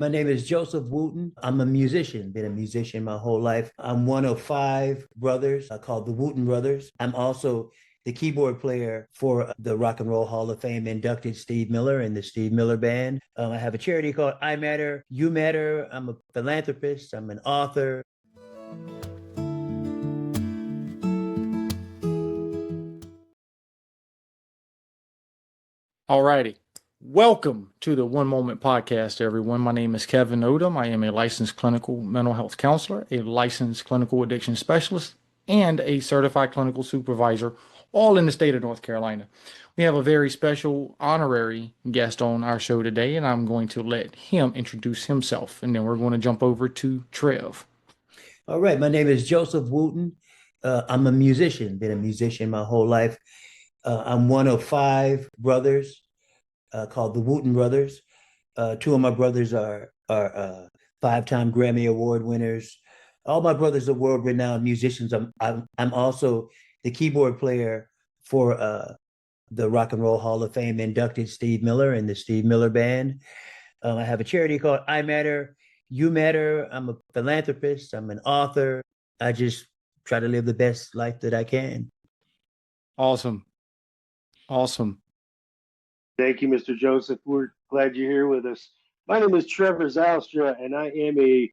My name is Joseph Wooten. I'm a musician, been a musician my whole life. I'm one of five brothers called the Wooten brothers. I'm also the keyboard player for the Rock and Roll Hall of Fame inducted Steve Miller and the Steve Miller Band. I have a charity called I Matter, You Matter. I'm a philanthropist. I'm an author. All righty. Welcome to the One Moment Podcast, everyone. My name is Kevin Odom. I am a licensed clinical mental health counselor, a licensed clinical addiction specialist, and a certified clinical supervisor, all in the state of North Carolina. We have a very special honorary guest on our show today, and I'm going to let him introduce himself, and then we're going to jump over to Trev. All right. My name is Joseph Wooten. I'm a musician, been a musician my whole life. I'm one of five brothers called the Wooten brothers. Two of my brothers are five-time Grammy Award winners. All my brothers are world-renowned musicians. I'm also the keyboard player for the Rock and Roll Hall of Fame inducted Steve Miller and the Steve Miller Band. I have a charity called I Matter, You Matter. I'm a philanthropist. I'm an author. I just try to live the best life that I can. Awesome. Thank you, Mr. Joseph. We're glad you're here with us. My name is Trevor Zalstra, and I am a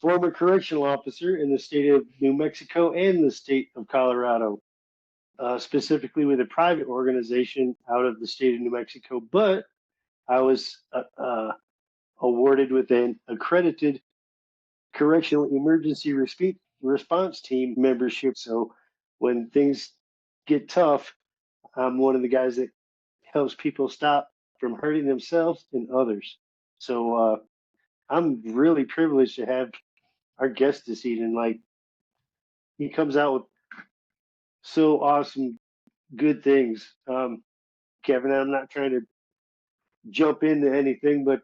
former correctional officer in the state of New Mexico and the state of Colorado, specifically with a private organization out of the state of New Mexico. But I was awarded with an accredited correctional emergency response team membership. So when things get tough, I'm one of the guys that helps people stop from hurting themselves and others. So I'm really privileged to have our guest this evening. Like, he comes out with so awesome, good things. Kevin, I'm not trying to jump into anything, but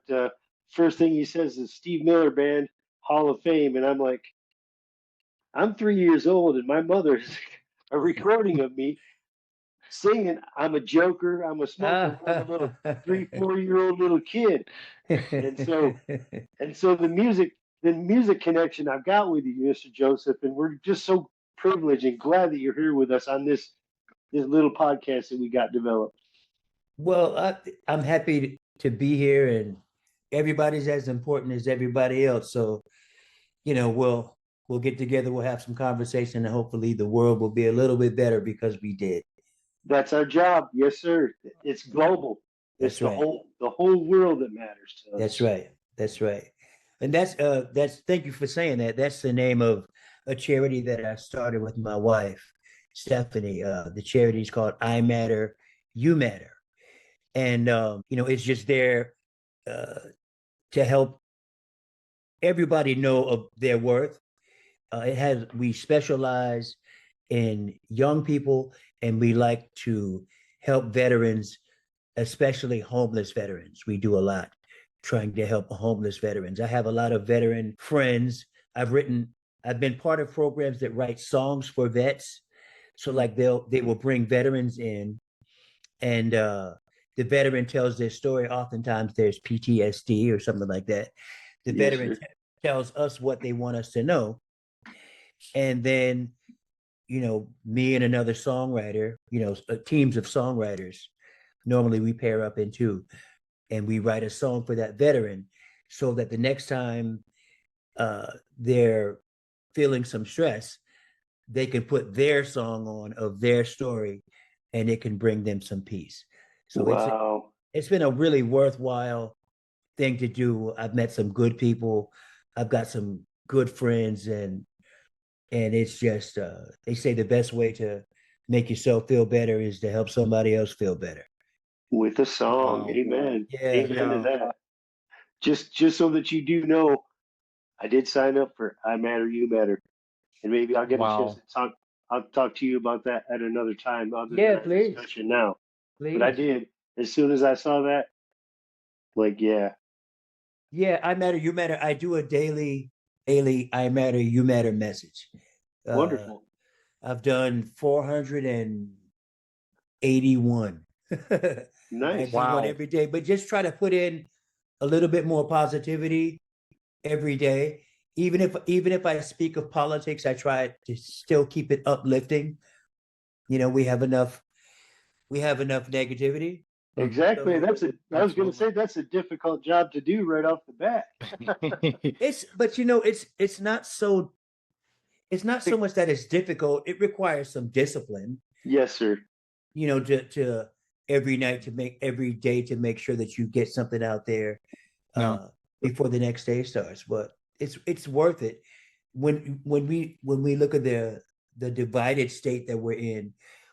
first thing he says is Steve Miller Band Hall of Fame, and I'm like, I'm 3 years old, and my mother has a recording of me singing I'm a joker, I'm a smoker, I'm a little 3-4 year old little kid. And so the music connection I've got with you, Mr. Joseph, and we're just so privileged and glad that you're here with us on this little podcast that we got developed. Well, I'm happy to be here, and everybody's as important as everybody else. So, we'll get together, we'll have some conversation, and hopefully the world will be a little bit better because we did. That's our job. Yes, sir. It's global. It's That's right. The whole world that matters to us. That's right. That's right. And that's thank you for saying that. That's the name of a charity that I started with my wife, Stephanie. The charity is called I Matter, You Matter. And it's just there to help everybody know of their worth. We specialize in young people, and we like to help veterans, especially homeless veterans. We do a lot trying to help homeless veterans. I have a lot of veteran friends. I've been part of programs that write songs for vets. So like they will bring veterans in, and the veteran tells their story. Oftentimes there's PTSD or something like that. The veteran tells us what they want us to know. And then, me and another songwriter, teams of songwriters, normally we pair up in two, and we write a song for that veteran so that the next time they're feeling some stress, they can put their song on of their story, and it can bring them some peace. So wow. It's been a really worthwhile thing to do. I've met some good people. I've got some good friends, and it's just they say the best way to make yourself feel better is to help somebody else feel better. With a song. Wow. Amen. Yeah. Amen to that. Just so that you do know, I did sign up for I Matter, You Matter. And maybe I'll get a chance to talk. I'll talk to you about that at another time. Please. Discussion now. Please. But I did. As soon as I saw that, like, yeah. Yeah, I Matter, You Matter. I do a daily I Matter, You Matter message. Wonderful. I've done 481. Nice. I do one every day, but just try to put in a little bit more positivity every day. Even if I speak of politics, I try to still keep it uplifting. We have enough negativity. Exactly. So I was going to say that's a difficult job to do right off the bat. but it's not so much that it's difficult. It requires some discipline, Yes, sir. to every night every day to make sure that you get something out there No, before the next day starts. But it's worth it when we look at the divided state that we're in.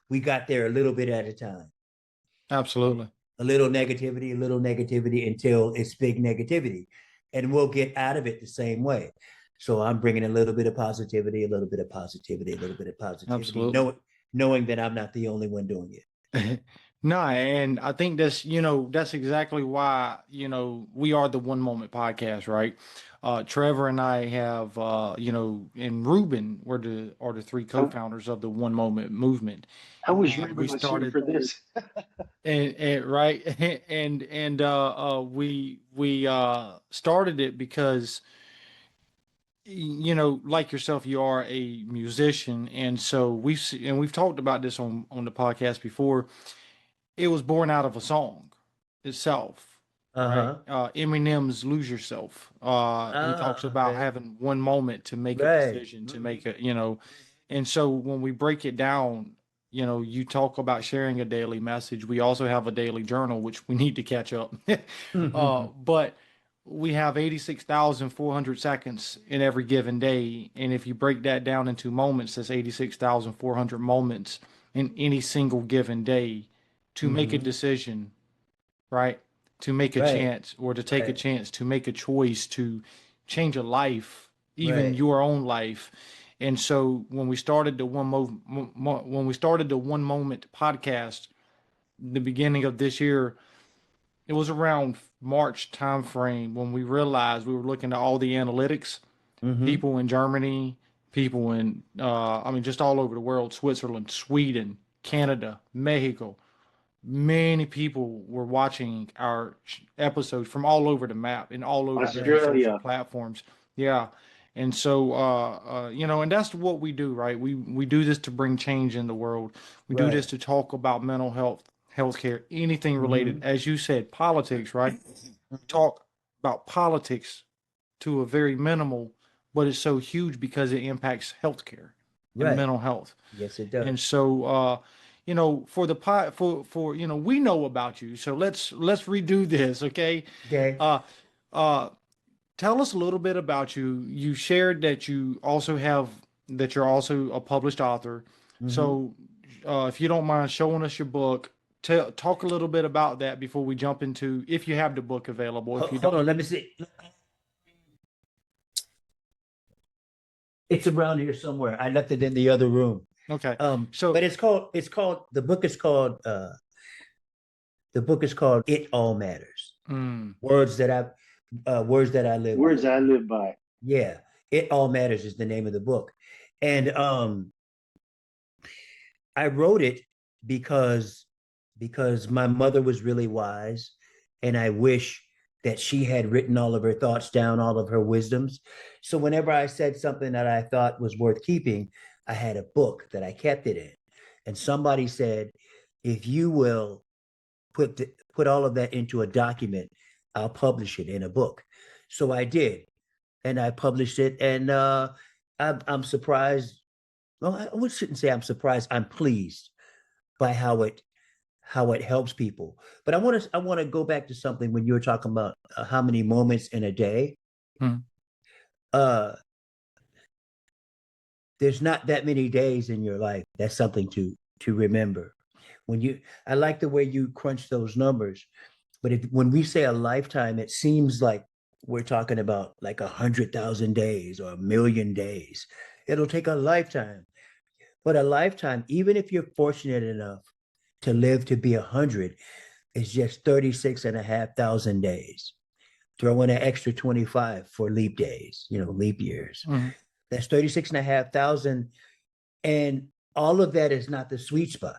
We got there a little bit at a time. absolutely. A little negativity until it's big negativity, and we'll get out of it the same way. So I'm bringing a little bit of positivity, a little bit of positivity, a little bit of positivity, Absolutely. knowing that I'm not the only one doing it. No, and I think that's exactly why, we are the One Moment Podcast, right? Trevor and I have, and Ruben are the three I, co-founders of the One Moment movement. I wish And we Ruben was here started for this. and right we started it because like yourself, you are a musician, and so we've talked about this on the podcast before. It was born out of a song itself, right? Uh-huh. Eminem's "Lose Yourself." He talks about Okay. having one moment to make a Right. decision, to make and so when we break it down, you talk about sharing a daily message. We also have a daily journal, which we need to catch up. But we have 86,400 seconds in every given day. And if you break that down into moments, that's 86,400 moments in any single given day to make a decision, right? To make a Right. chance, or to take a Right. chance, to make a choice, to change a life, even Right. your own life. And so when we started the One Moment podcast, the beginning of this year, it was around March timeframe when we realized we were looking at all the analytics, Mm-hmm. people in Germany, people in, just all over the world, Switzerland, Sweden, Canada, Mexico. Many people were watching our episodes from all over the map and all over different social Australia. platforms. Yeah. And so, and that's what we do, right? We do this to bring change in the world. We do this Right. to talk about mental health, healthcare, anything related. Mm-hmm. As you said, politics, right? We talk about politics to a very minimal, but it's so huge because it impacts healthcare and Right. mental health. Yes, it And does. so, for the pot, for we know about you. So let's redo this, okay? Okay. Uh, uh, Tell us a little bit about you. You shared that you're also a published author. Mm-hmm. So, if you don't mind showing us your book, talk a little bit about that before we jump into, if you have the book available. If you Hold don't, on, let me see. It's around here somewhere. I left it in the other room. okay. But So, it's called the book is called It All Matters. mm, Words that I live by. Words I live by. Yeah. It All Matters is the name of the book. And I wrote it because my mother was really wise, and I wish that she had written all of her thoughts down, all of her wisdoms. So whenever I said something that I thought was worth keeping, I had a book that I kept it in. And somebody said, if you will put all of that into a document, I'll publish it in a book. So I did, and I published it, and I'm surprised. Well, I shouldn't say I'm surprised. I'm pleased by how it helps people. But I want to go back to something when you were talking about how many moments in a day. mm, Uh, there's not that many days in your life. That's something to remember. I like the way you crunch those numbers. But when we say a lifetime, it seems like we're talking about like 100,000 days or 1,000,000 days. It'll take a lifetime. But a lifetime, even if you're fortunate enough to live to be 100, is just 36 and a half thousand days. Throw in an extra 25 for leap days, leap years. mm, That's 36 and a half thousand. And all of that is not the sweet spot.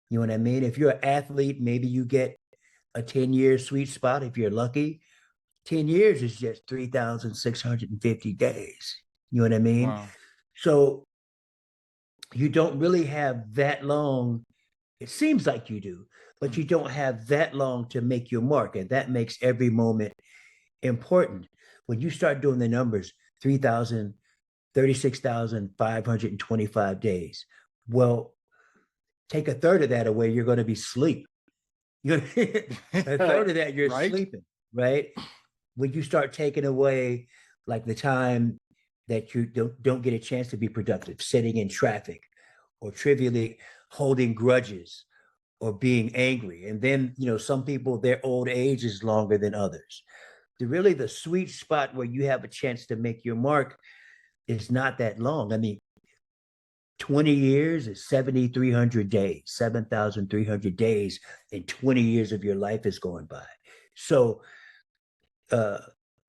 You know what I mean? If you're an athlete, maybe you get a 10-year sweet spot if you're lucky. 10 years is just 3,650 days. You know what I mean? Wow. So you don't really have that long. It seems like you do, but you don't have that long to make your mark. And that makes every moment important. When you start doing the numbers, 3,000, 36,525 days. Well, take a third of that away, you're going to be asleep. You're a third of that, you're Right? sleeping, right? When you start taking away like the time that you don't get a chance to be productive, sitting in traffic or trivially holding grudges or being angry. And then, some people, their old age is longer than others. The sweet spot where you have a chance to make your mark is not that long. I mean, 20 years is 7,300 days, 7,300 days, and 20 years of your life is going by. So uh,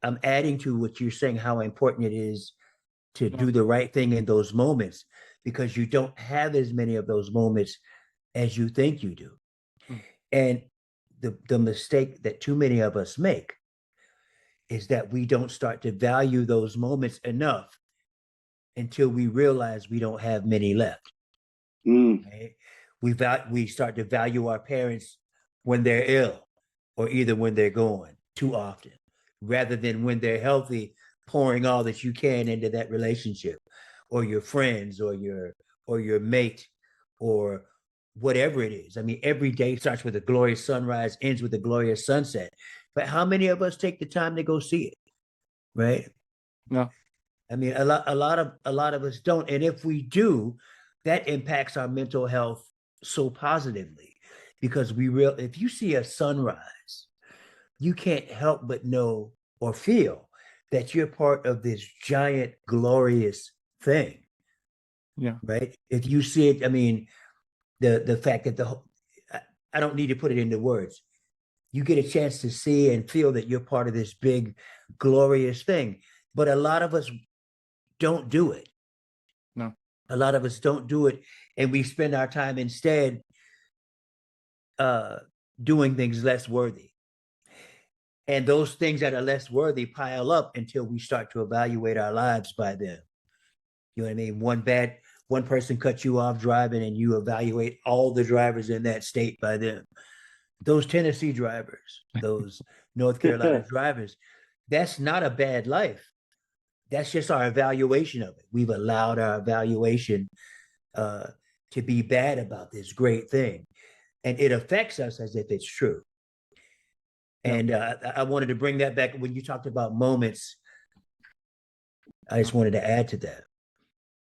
I'm adding to what you're saying, how important it is to Yeah. do the right thing in those moments, because you don't have as many of those moments as you think you do. Mm. And the mistake that too many of us make is that we don't start to value those moments enough until we realize we don't have many left. Right? We start to value our parents when they're ill, or either when they're gone too often, rather than when they're healthy, pouring all that you can into that relationship, or your friends, or your mate, or whatever it is. I mean, every day starts with a glorious sunrise, ends with a glorious sunset. But how many of us take the time to go see it? Right? No. I mean, a lot of us don't. And if we do, that impacts our mental health so positively, because if you see a sunrise, you can't help but know or feel that you're part of this giant, glorious thing, Yeah. right? If you see it, I mean, the fact that I don't need to put it into words. You get a chance to see and feel that you're part of this big, glorious thing. But a lot of us don't do it. No. A lot of us don't do it, and we spend our time instead uh, doing things less worthy. And those things that are less worthy pile up until we start to evaluate our lives by them. You know what I mean? One person cuts you off driving, and you evaluate all the drivers in that state by them. Those Tennessee drivers, those North Carolina drivers, that's not a bad life. That's just our evaluation of it. We've allowed our evaluation uh, to be bad about this great thing, and it affects us as if it's true. Yeah. And I wanted to bring that back when you talked about moments. I just wanted to add to that.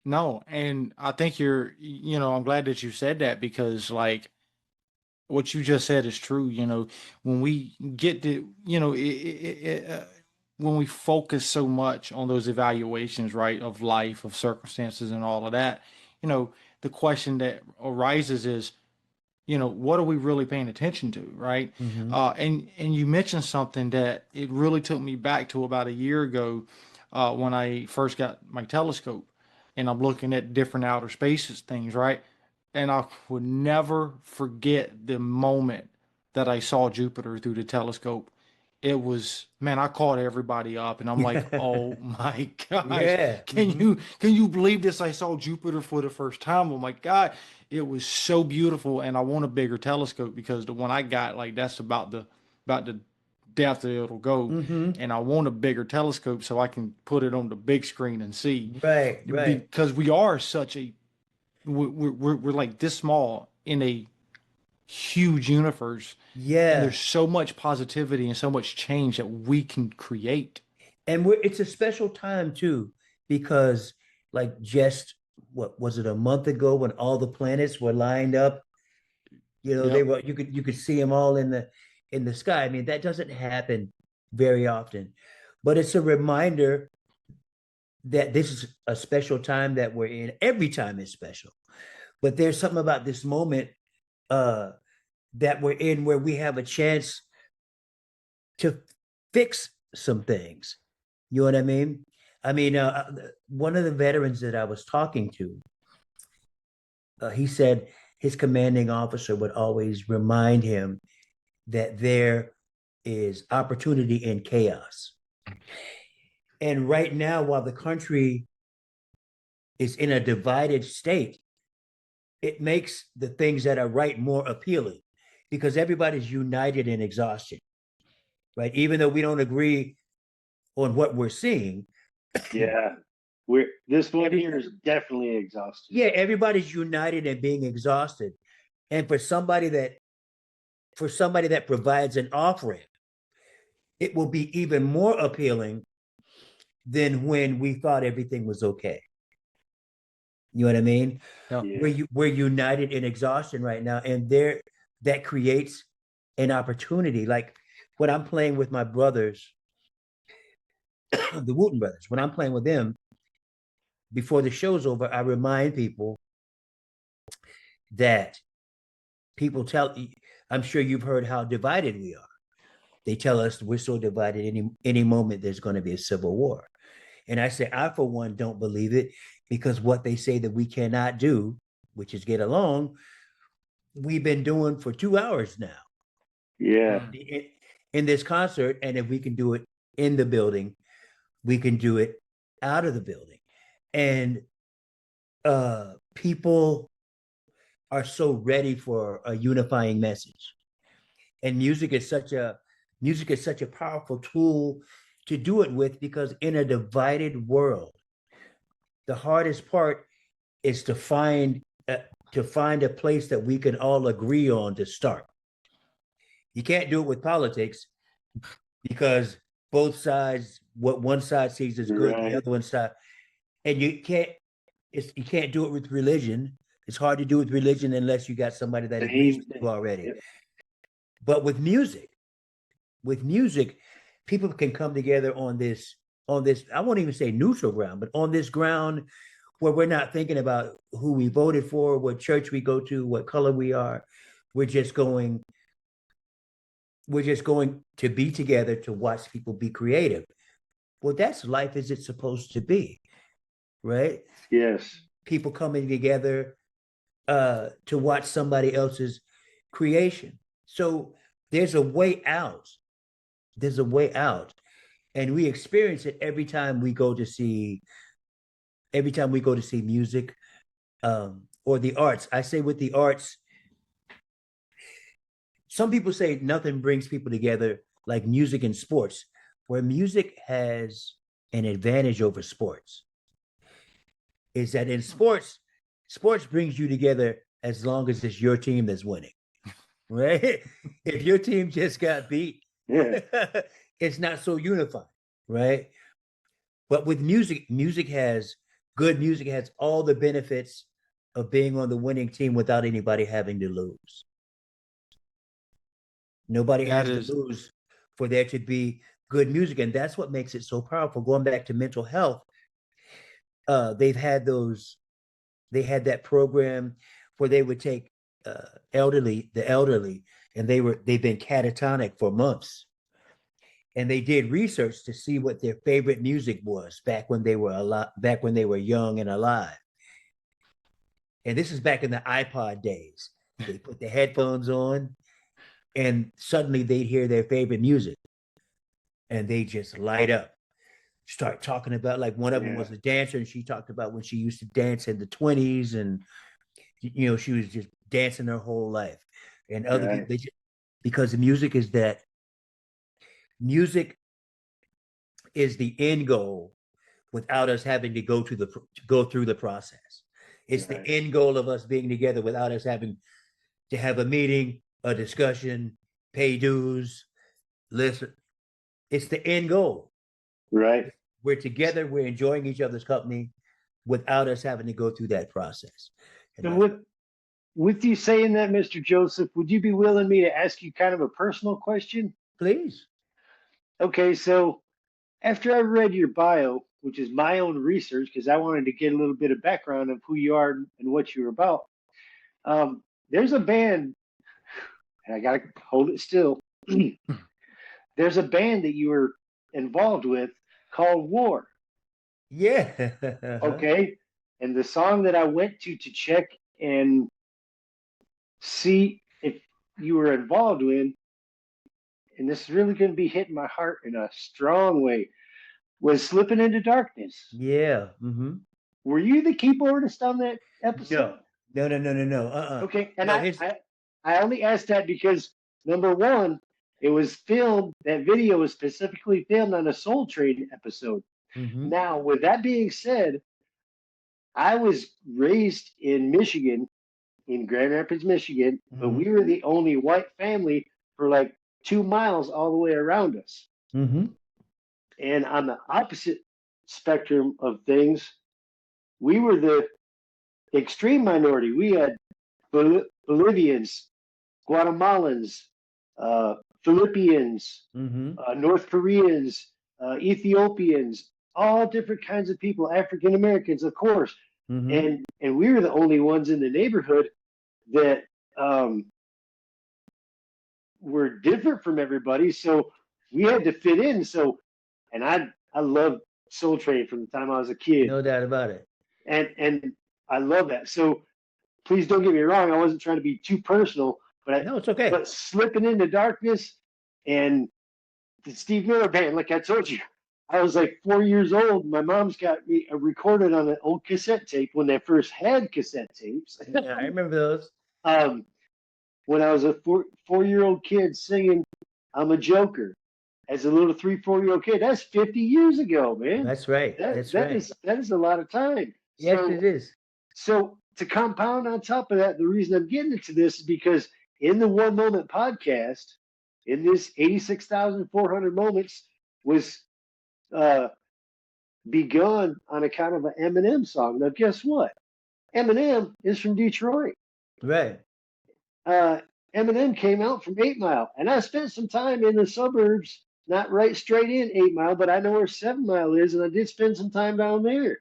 No, and I think I'm glad that you said that, because like what you just said is true. When we get to, when we focus so much on those evaluations, right, of life, of circumstances, and all of that, the question that arises is, what are we really paying attention to, right? Mm-hmm. And you mentioned something that it really took me back to about a year ago, when I first got my telescope, and I'm looking at different outer spaces things, right? And I would never forget the moment that I saw Jupiter through the telescope. It was, man, I caught everybody up, and I'm like, oh my gosh, Yeah. can Mm-hmm. you can you believe this? I saw Jupiter for the first time. Oh my God, it was so beautiful, and I want a bigger telescope, because the one I got, like, that's about the depth that it'll go, Mm-hmm. and I want a bigger telescope so I can put it on the big screen and see, Right. Right. because we are such a we're like this small in a huge universe, and Yeah. there's so much positivity and so much change that we can create. And it's a special time too, because like just what was it, a month ago, when all the planets were lined up, they Yep. were, you could see them all in the sky. I mean, that doesn't happen very often, but it's a reminder that this is a special time that we're in. Every time is special, but there's something about this moment uh that we're in where we have a chance to fix some things. You know what I mean? I mean, one of the veterans that I was talking to, he said his commanding officer would always remind him that is opportunity in chaos. And right now, while the country is in a divided state, it makes the things that are right more appealing because everybody's united in exhaustion, right? Even though we don't agree on what we're seeing. Yeah. This one here is definitely exhausted. Yeah, everybody's united in being exhausted. And for somebody that provides an off-ramp, it will be even more appealing than when we thought everything was okay. You know what I mean? Yeah. We're united in exhaustion right now, and that creates an opportunity. Like when I'm playing with my brothers, the Wooten brothers, when I'm playing with them, before the show's over, I remind people that I'm sure you've heard how divided we are. They tell us we're so divided, any moment there's going to be a civil war. And I say, I, for one, don't believe it, because what they say that we cannot do, which is get along, we've been doing for 2 hours now. Yeah. In this concert. And if we can do it in the building, we can do it out of the building. And people are so ready for a unifying message. And music is such a powerful tool to do it with, because in a divided world, the hardest part is to find a place that we can all agree on to start. You can't do it with politics, because both sides, what one side sees as good, Right. the other one side, and you can't do it with religion. It's hard to do with religion unless you got somebody that agrees with you already. Yep. But with music, people can come together on this, I won't even say neutral ground, but on this ground where we're not thinking about who we voted for, what church we go to, what color we are. We're just going to be together to watch people be creative. Well, that's life as it's supposed to be, right? Yes. People coming together to watch somebody else's creation. So there's a way out. And we experience it every time we go to see music, or the arts. I say with the arts, some people say nothing brings people together like music and sports, where music has an advantage over sports. Is that in sports brings you together as long as it's your team that's winning, right? If your team just got beat, Yeah. it's not so unified, right? But with music has all the benefits of being on the winning team without anybody having to lose. Nobody has to lose for there to be good music. And that's what makes it so powerful. Going back to mental health, they had that program where they would take the elderly, and they've been catatonic for months. And they did research to see what their favorite music was back when they were young and alive. And this is back in the iPod days. They put the headphones on, and suddenly they'd hear their favorite music, and they just light up. Start talking about, like, one of them was a dancer, and she talked about when she used to dance in the 20s, and she was just dancing her whole life. And other people, because the music is the end goal without us having to go through the process. It's the end goal of us being together without us having to have a meeting, a discussion, pay dues, listen. It's the end goal. Right. We're together, we're enjoying each other's company without us having to go through that process. And with you saying that, Mr. Joseph, would you be willing me to ask you kind of a personal question? Please. Okay, so after I read your bio, which is my own research, because I wanted to get a little bit of background of who you are and what you're about, there's a band, and I got to hold it still. There's a band that you were involved with called War. Yeah. Okay. And the song that I went to check and see if you were involved in and this is really going to be hitting my heart in a strong way, was Slipping into Darkness. Yeah. Mm-hmm. Were you the keyboardist on that episode? No. Okay, and No, I only asked that because, number one, it was filmed, that video was specifically filmed on a Soul Train episode. Mm-hmm. Now, with that being said, I was raised in Michigan, in Grand Rapids, Michigan, but we were the only white family for like 2 miles all the way around us. Mm-hmm. And on the opposite spectrum of things, we were the extreme minority. We had Bolivians, Guatemalans, Philippians, North Koreans, Ethiopians, all different kinds of people, African Americans, of course. And we were the only ones in the neighborhood that were different from everybody. So we had to fit in. So, and I loved Soul Train from the time I was a kid. No doubt about it. And I love that. So please don't get me wrong. I wasn't trying to be too personal, but No, it's okay. But Slipping into Darkness and the Steve Miller Band, like I told you, I was like 4 years old. My mom's got me recorded on an old cassette tape when they first had cassette tapes. Yeah, I remember those. When I was a 4-year-old kid singing "I'm a Joker" as a little 3-4-year-old kid. That's 50 years ago, man. That's right. That is a lot of time. Yes, it is. So to compound on top of that, the reason I'm getting into this is because in the One Moment podcast, in this 86,400 moments, was begun on account of an Eminem song. Now, guess what? Eminem is from Detroit. Right. Eminem came out from 8 Mile, and I spent some time in the suburbs, not right straight in 8 Mile, but I know where 7 Mile is, and I did spend some time down there.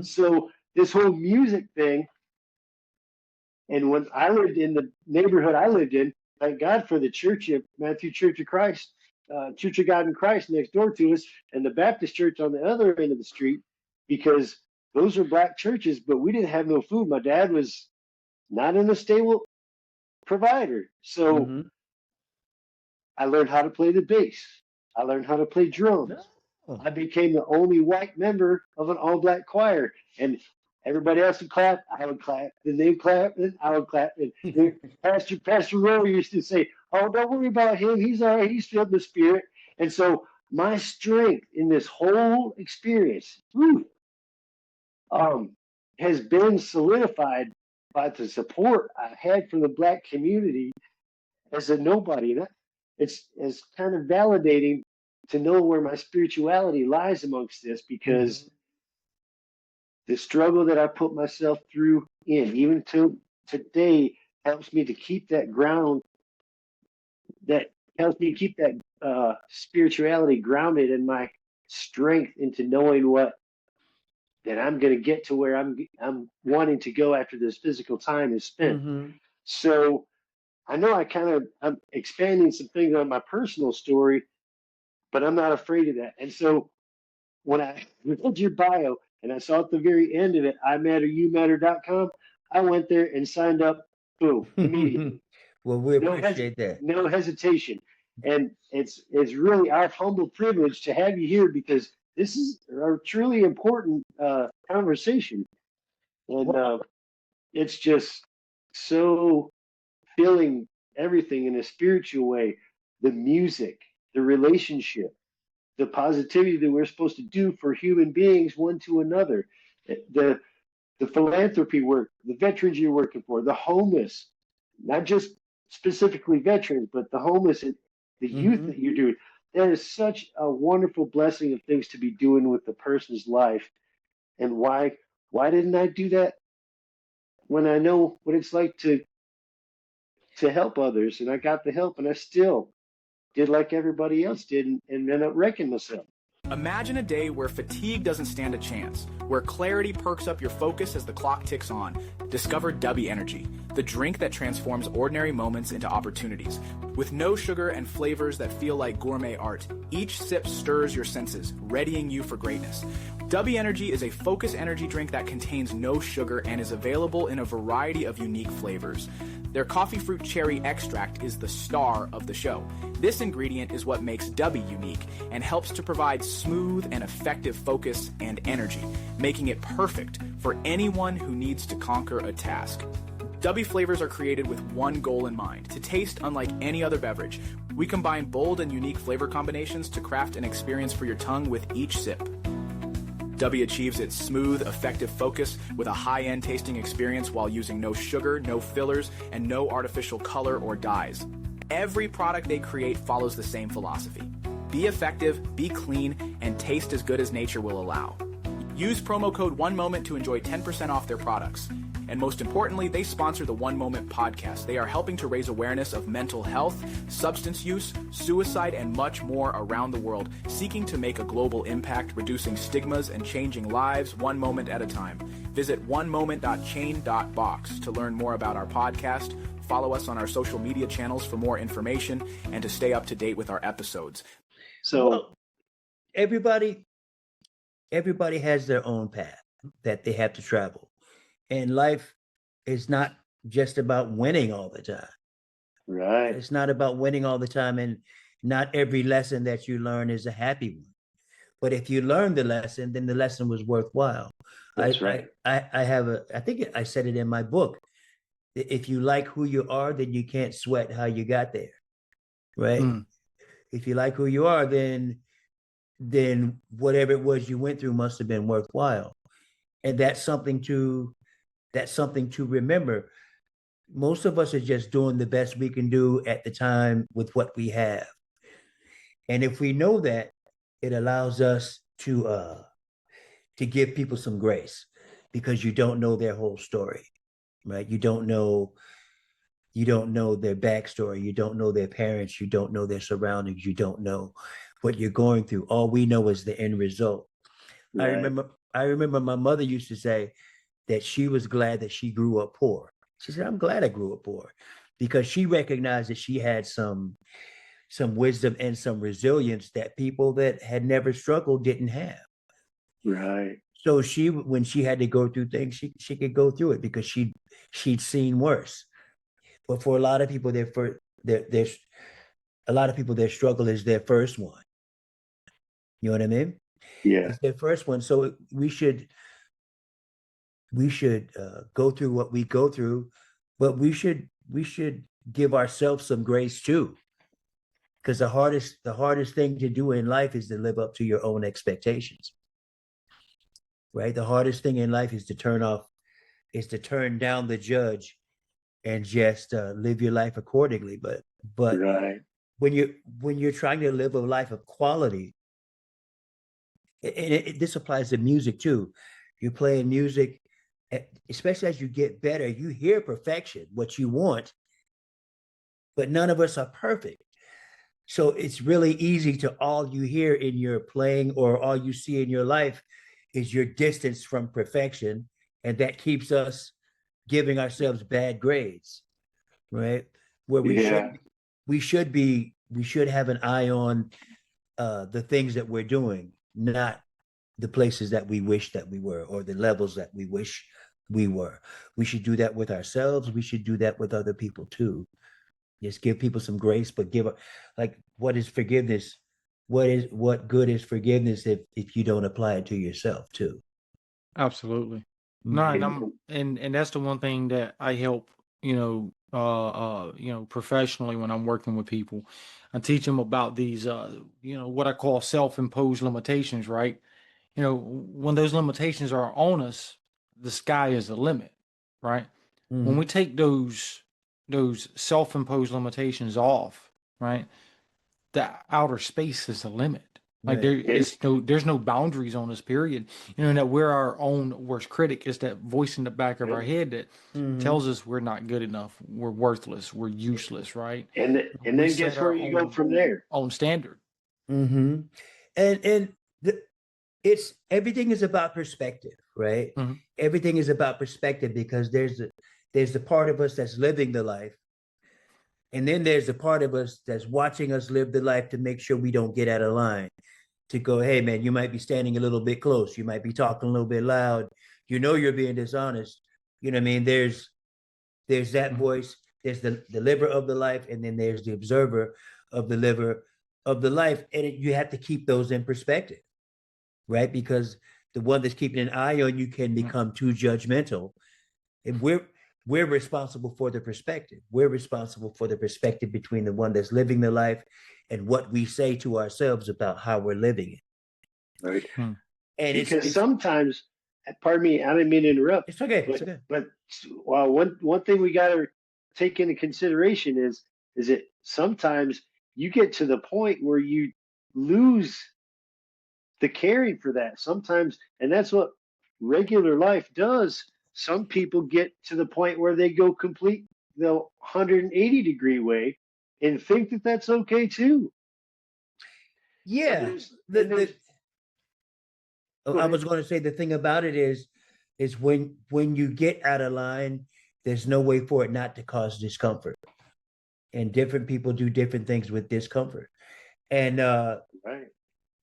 So this whole music thing, and when I lived in the neighborhood I lived in, thank God for the Church of Matthew Church of Christ, Church of God in Christ next door to us, and the Baptist church on the other end of the street, because those were black churches, but we didn't have no food. My dad was not in a stable provider. So I learned how to play the bass. I learned how to play drums. I became the only white member of an all-black choir. And everybody else would clap, I would clap, then they'd clap, and I would clap. And Pastor Rowe used to say, "Oh, don't worry about him. He's all right. He's filled with the Spirit." And so my strength in this whole experience has been solidified by the support I had from the black community as a nobody. And it's kind of validating to know where my spirituality lies amongst this, because the struggle that I put myself through even till today, helps me to keep that ground, that helps me keep that spirituality grounded in my strength into knowing that I'm going to get to where I'm wanting to go after this physical time is spent. So I know I'm expanding some things on my personal story, but I'm not afraid of that. And so when I read your bio and I saw at the very end of it, imatteryoumatter.com, I went there and signed up. Boom, immediately. Well, we appreciate that. No hesitation. And it's really our humble privilege to have you here, because this is a truly important conversation. And it's just so feeling everything in a spiritual way, the music, the relationship, the positivity that we're supposed to do for human beings, one to another, the philanthropy work, the veterans you're working for, the homeless, not just specifically veterans, but the homeless and the youth that you're doing. That is such a wonderful blessing of things to be doing with the person's life. And why didn't I do that when I know what it's like to help others? And I got the help, and I still did like everybody else did, and ended up wrecking myself. Imagine a day where fatigue doesn't stand a chance, where clarity perks up your focus as the clock ticks on. Discover Dubby Energy, the drink that transforms ordinary moments into opportunities. With no sugar and flavors that feel like gourmet art, each sip stirs your senses, readying you for greatness. Dubby Energy is a focus energy drink that contains no sugar and is available in a variety of unique flavors. Their coffee fruit cherry extract is the star of the show. This ingredient is what makes Dubby unique and helps to provide smooth and effective focus and energy, making it perfect for anyone who needs to conquer a task. Dubby flavors are created with one goal in mind: to taste unlike any other beverage. We combine bold and unique flavor combinations to craft an experience for your tongue with each sip. Dubby achieves its smooth, effective focus with a high-end tasting experience while using no sugar, no fillers, and no artificial color or dyes. Every product they create follows the same philosophy: be effective, be clean, and taste as good as nature will allow. Use promo code OneMoment to enjoy 10% off their products. And most importantly, they sponsor the One Moment podcast. They are helping to raise awareness of mental health, substance use, suicide, and much more around the world, seeking to make a global impact, reducing stigmas and changing lives one moment at a time. Visit onemoment.chain.box to learn more about our podcast. Follow us on our social media channels for more information and to stay up to date with our episodes. So Well, everybody has their own path that they have to travel. And life is not just about winning all the time. right, It's not about winning all the time, and not every lesson that you learn is a happy one. But if you learn the lesson, then the lesson was worthwhile. that's right. I think I said it in my book. If you like who you are, then you can't sweat how you got there, right? Mm. If you like who you are, then whatever it was you went through must have been worthwhile. And that's something to remember. Most of us are just doing the best we can do at the time with what we have. And if we know that, it allows us to give people some grace, because you don't know their whole story, right? You don't know their backstory. You don't know their parents. You don't know their surroundings. You don't know what you're going through. All we know is the end result. Right. I remember my mother used to say that she was glad that she grew up poor. She said, "I'm glad I grew up poor," because she recognized that she had some wisdom and some resilience that people that had never struggled didn't have. Right. So when she had to go through things, she could go through it because she'd seen worse. But for a lot of people, their struggle is their first one. You know what I mean? Yeah. It's their first one. So we should go through what we go through, but we should give ourselves some grace too. Because the hardest thing to do in life is to live up to your own expectations. Right? The hardest thing in life is to turn down the judge and just live your life accordingly. But Right. when you're trying to live a life of quality, and this applies to music too. You're playing music, especially as you get better, you hear perfection, what you want, but none of us are perfect. So it's really easy to all you hear in your playing or all you see in your life is your distance from perfection. And that keeps us giving ourselves bad grades, right? Where Yeah. we should have an eye on the things that we're doing, not the places that we wish that we were or the levels that we wish we were. We should do that with ourselves. We should do that with other people too. Just give people some grace, but what is forgiveness? What good is forgiveness if you don't apply it to yourself too? Absolutely. Mhm. No, and that's the one thing that I help, professionally when I'm working with people. I teach them about these, what I call self-imposed limitations, right? When those limitations are on us, the sky is the limit, right? When we take those self-imposed limitations off, right? The outer space is the limit. Like Right. there's no boundaries on this period. That we're our own worst critic. Is that voice in the back of our head that tells us we're not good enough, we're worthless, we're useless, right? And We then set guess our where you go own from there? standard. Mm-hmm. And it's everything is about perspective, right? Mhm. Everything is about perspective because there's the part of us that's living the life, and then there's the part of us that's watching us live the life to make sure we don't get out of line. To go, hey man, you might be standing a little bit close, you might be talking a little bit loud, you're being dishonest. You know what I mean? There's that Mhm. voice. there's the liver of the life, and then there's the observer of the liver of the life. And you have to keep those in perspective, right? Because the one that's keeping an eye on you can become too judgmental. And we're responsible for the perspective. We're responsible for the perspective between the one that's living the life and what we say to ourselves about how we're living it. Right. And because sometimes, pardon me, I didn't mean to interrupt. It's okay. But, it's okay. But well, one thing we got to take into consideration is that sometimes you get to the point where you lose the caring for that. Sometimes, and that's what regular life does. Some people get to the point where they go complete the 180-degree way and think that that's okay too. Yeah. I was going to say the thing about it is when you get out of line, there's no way for it not to cause discomfort. And different people do different things with discomfort. And right.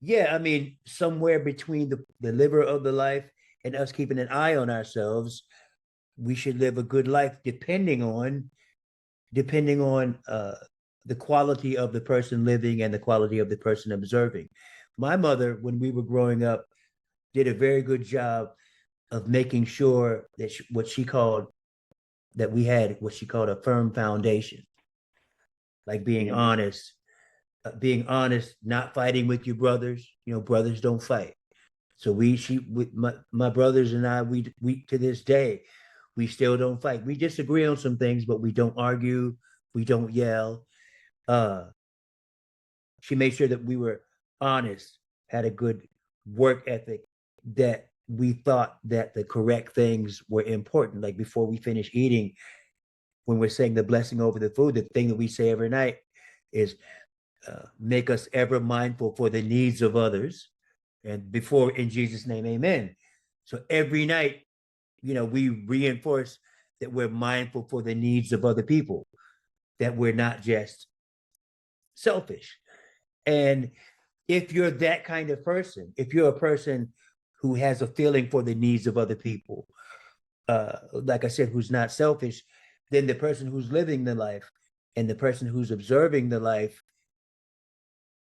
Yeah, I mean, somewhere between the liver of the life and us keeping an eye on ourselves, we should live a good life depending on the quality of the person living and the quality of the person observing. My mother, when we were growing up, did a very good job of making sure that we had what she called a firm foundation, like being honest, not fighting with your brothers. Brothers don't fight. So with my brothers and I, we to this day, we still don't fight. We disagree on some things, but we don't argue. We don't yell. She made sure that we were honest, had a good work ethic, that we thought that the correct things were important. Like before we finish eating, when we're saying the blessing over the food, the thing that we say every night is make us ever mindful for the needs of others. And before, in Jesus' name, amen. So every night, we reinforce that we're mindful for the needs of other people, that we're not just selfish. And if you're that kind of person, if you're a person who has a feeling for the needs of other people, like I said, who's not selfish, then the person who's living the life and the person who's observing the life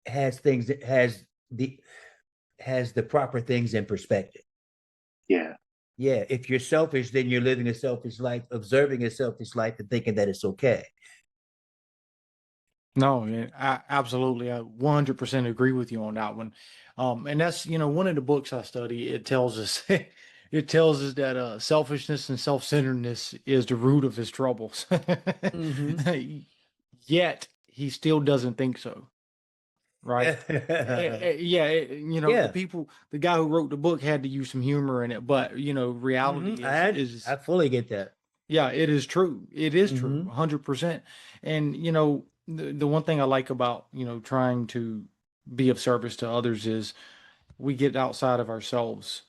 has the proper things in perspective. Yeah. If you're selfish, then you're living a selfish life, observing a selfish life, and thinking that it's okay. No, absolutely. I 100% agree with you on that one. And that's, one of the books I study, it tells us, that selfishness and self-centeredness is the root of his troubles. Mm-hmm. Yet he still doesn't think so. Right. The guy who wrote the book had to use some humor in it, but reality is I fully get that. Yeah, it is true. It is true, 100%. And the one thing I like about trying to be of service to others is we get outside of ourselves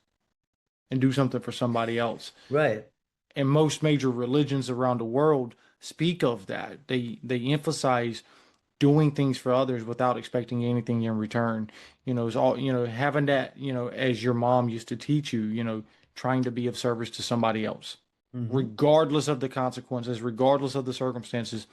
and do something for somebody else. Right. And most major religions around the world speak of that. They emphasize doing things for others without expecting anything in return. It's all, having that, as your mom used to teach you, trying to be of service to somebody else, regardless of the consequences, regardless of the circumstances.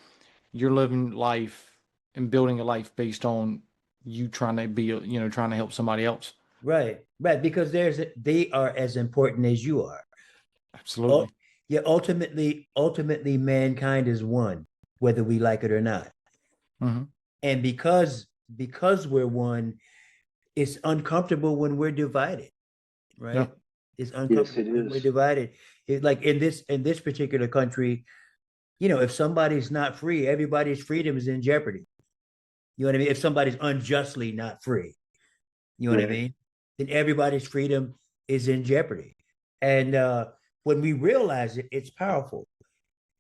You're living life and building a life based on you trying to be, trying to help somebody else. Right. Because they are as important as you are. Absolutely. Ultimately, mankind is one, whether we like it or not. And because we're one, it's uncomfortable when we're divided, right? Yeah. It's uncomfortable when we're divided. Like in this particular country, if somebody's not free, everybody's freedom is in jeopardy. You know what I mean? If somebody's unjustly not free, you know what I mean? Then everybody's freedom is in jeopardy. And when we realize it, it's powerful.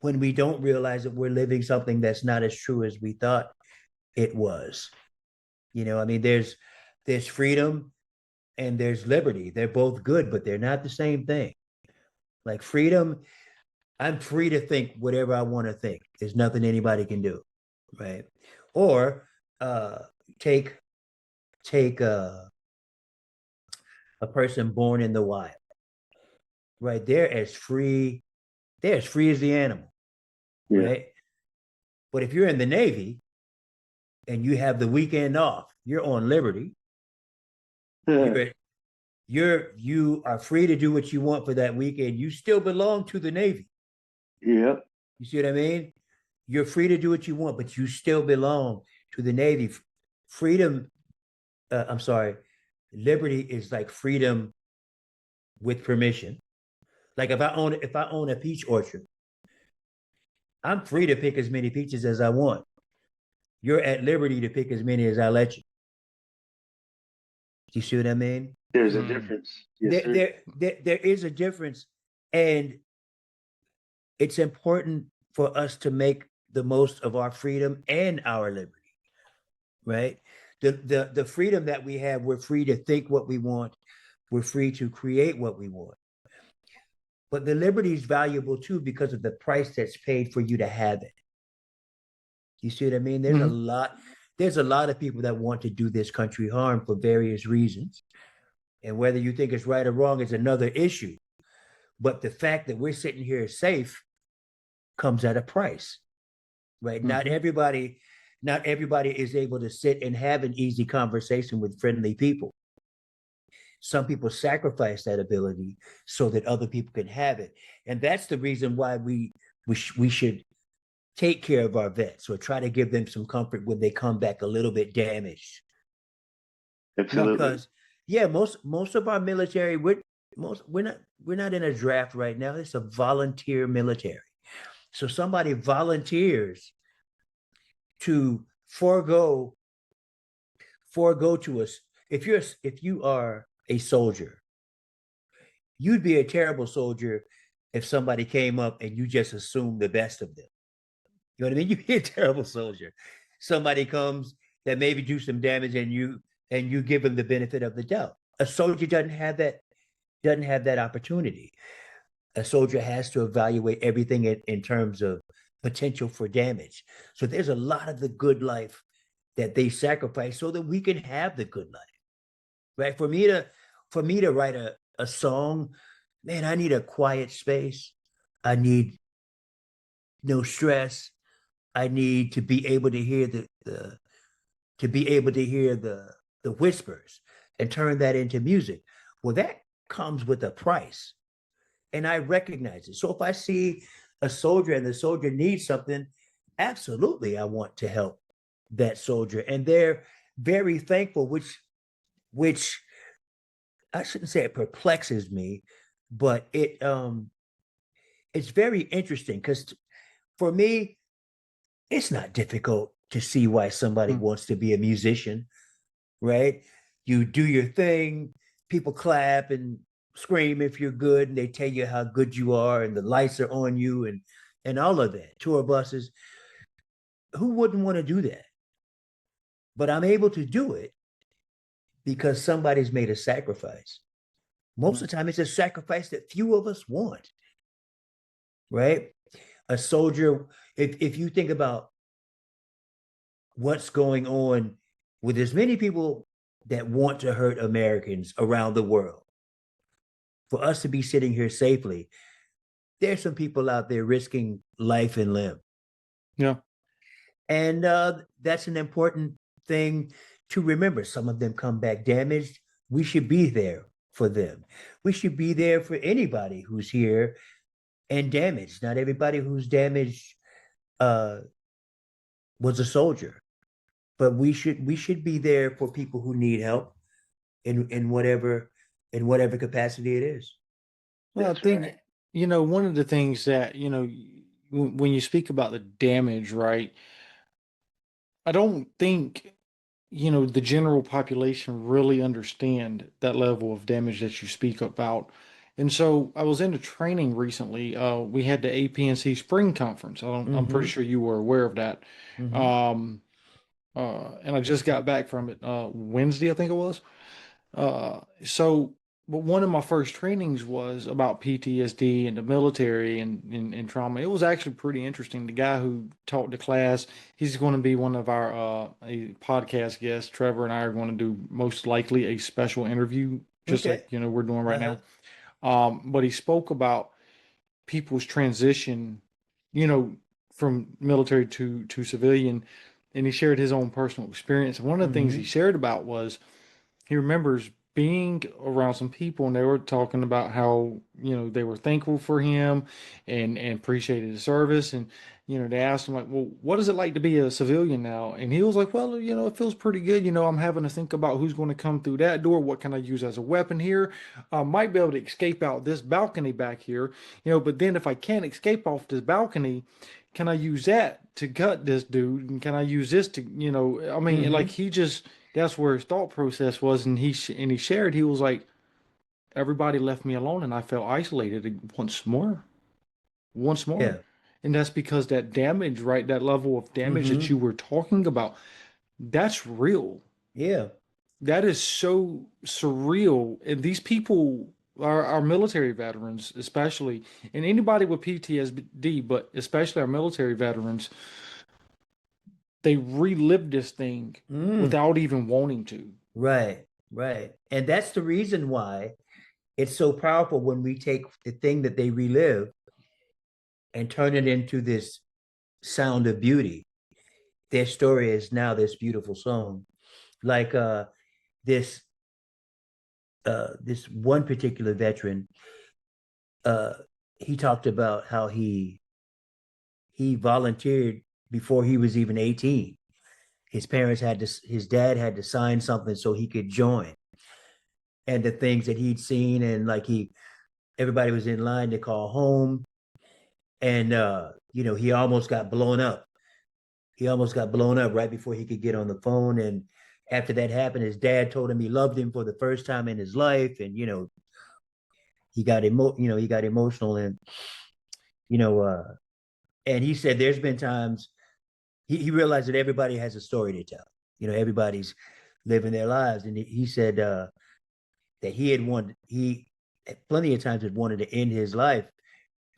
When we don't realize that we're living something that's not as true as we thought it was. There's freedom and there's liberty. They're both good, but they're not the same thing. Like freedom, I'm free to think whatever I want to think. There's nothing anybody can do, right? Or take a person born in the wild, right? They're as free as the animal, right? But if you're in the Navy and you have the weekend off, you're on liberty. You're you are free to do what you want for that weekend. You still belong to the Navy. Yep. You see what I mean? You're free to do what you want, but you still belong to the Navy. Freedom, I'm sorry, liberty is like freedom with permission. Like if I own a peach orchard, I'm free to pick as many peaches as I want. You're at liberty to pick as many as I let you. Do you see what I mean? There's a difference. Yes, there is a difference, and it's important for us to make the most of our freedom and our liberty, right? The freedom that we have, we're free to think what we want, we're free to create what we want. But the liberty is valuable too because of the price that's paid for you to have it. You see what I mean? There's a lot of people that want to do this country harm for various reasons. And whether you think it's right or wrong is another issue. But the fact that we're sitting here safe comes at a price, right? Not everybody is able to sit and have an easy conversation with friendly people. Some people sacrifice that ability so that other people can have it. And that's the reason why we should take care of our vets or try to give them some comfort when they come back a little bit damaged. Absolutely. Because most of our military, we're not in a draft right now. It's a volunteer military. So somebody volunteers to forego to us. If you are a soldier, you'd be a terrible soldier if somebody came up and you just assumed the best of them. You know what I mean? You'd be a terrible soldier. Somebody comes that maybe do some damage and you give them the benefit of the doubt. A soldier doesn't have that opportunity. A soldier has to evaluate everything in terms of potential for damage. So there's a lot of the good life that they sacrifice so that we can have the good life. Right? For me to write a song, man, I need a quiet space. I need no stress. I need to be able to hear the whispers and turn that into music. Well, that comes with a price. And I recognize it. So if I see a soldier and the soldier needs something, absolutely I want to help that soldier. And they're very thankful, which I shouldn't say it perplexes me, but it's very interesting because for me, it's not difficult to see why somebody wants to be a musician, right? You do your thing, people clap and scream if you're good, and they tell you how good you are, and the lights are on you, and all of that. Tour buses. Who wouldn't want to do that? But I'm able to do it because somebody's made a sacrifice. Most of the time, it's a sacrifice that few of us want, right? A soldier, if you think about what's going on with as many people that want to hurt Americans around the world, for us to be sitting here safely, there's some people out there risking life and limb. Yeah. And that's an important thing to remember. Some of them come back damaged. We should be there for them. We should be there for anybody who's here and damaged. Not everybody who's damaged was a soldier, but we should be there for people who need help in whatever capacity it is. Well, I think, one of the things that, when you speak about the damage, right? I don't think, the general population really understand that level of damage that you speak about. And so I was in a training recently. We had the APNC Spring Conference. I'm pretty sure you were aware of that. And I just got back from it Wednesday, I think it was. But one of my first trainings was about PTSD and the military and trauma. It was actually pretty interesting. The guy who taught the class, he's going to be one of our a podcast guests. Trevor and I are going to do most likely a special interview, just like we're doing right now. But he spoke about people's transition, from military to civilian, and he shared his own personal experience. And one of the things he shared about was he remembers being around some people and they were talking about how, they were thankful for him and appreciated his service. And, they asked him like, well, what is it like to be a civilian now? And he was like, well, it feels pretty good. I'm having to think about who's going to come through that door. What can I use as a weapon here? I might be able to escape out this balcony back here, but then if I can't escape off this balcony, can I use that to gut this dude? And can I use this to, like that's where his thought process was. And he shared, he was like, everybody left me alone and I felt isolated once more. Yeah. And that's because that damage, right? That level of damage that you were talking about, that's real. Yeah. That is so surreal. And these people are our military veterans, especially, and anybody with PTSD, but especially our military veterans, they relive this thing without even wanting to. Right. And that's the reason why it's so powerful when we take the thing that they relive and turn it into this sound of beauty. Their story is now this beautiful song. Like this one particular veteran, he talked about how he volunteered before he was even 18. His dad had to sign something so he could join. And the things that he'd seen, and like everybody was in line to call home. And he almost got blown up. He almost got blown up right before he could get on the phone. And after that happened, his dad told him he loved him for the first time in his life. And he got emotional, and and he said there's been times he realized that everybody has a story to tell. Everybody's living their lives. And he said that he plenty of times had wanted to end his life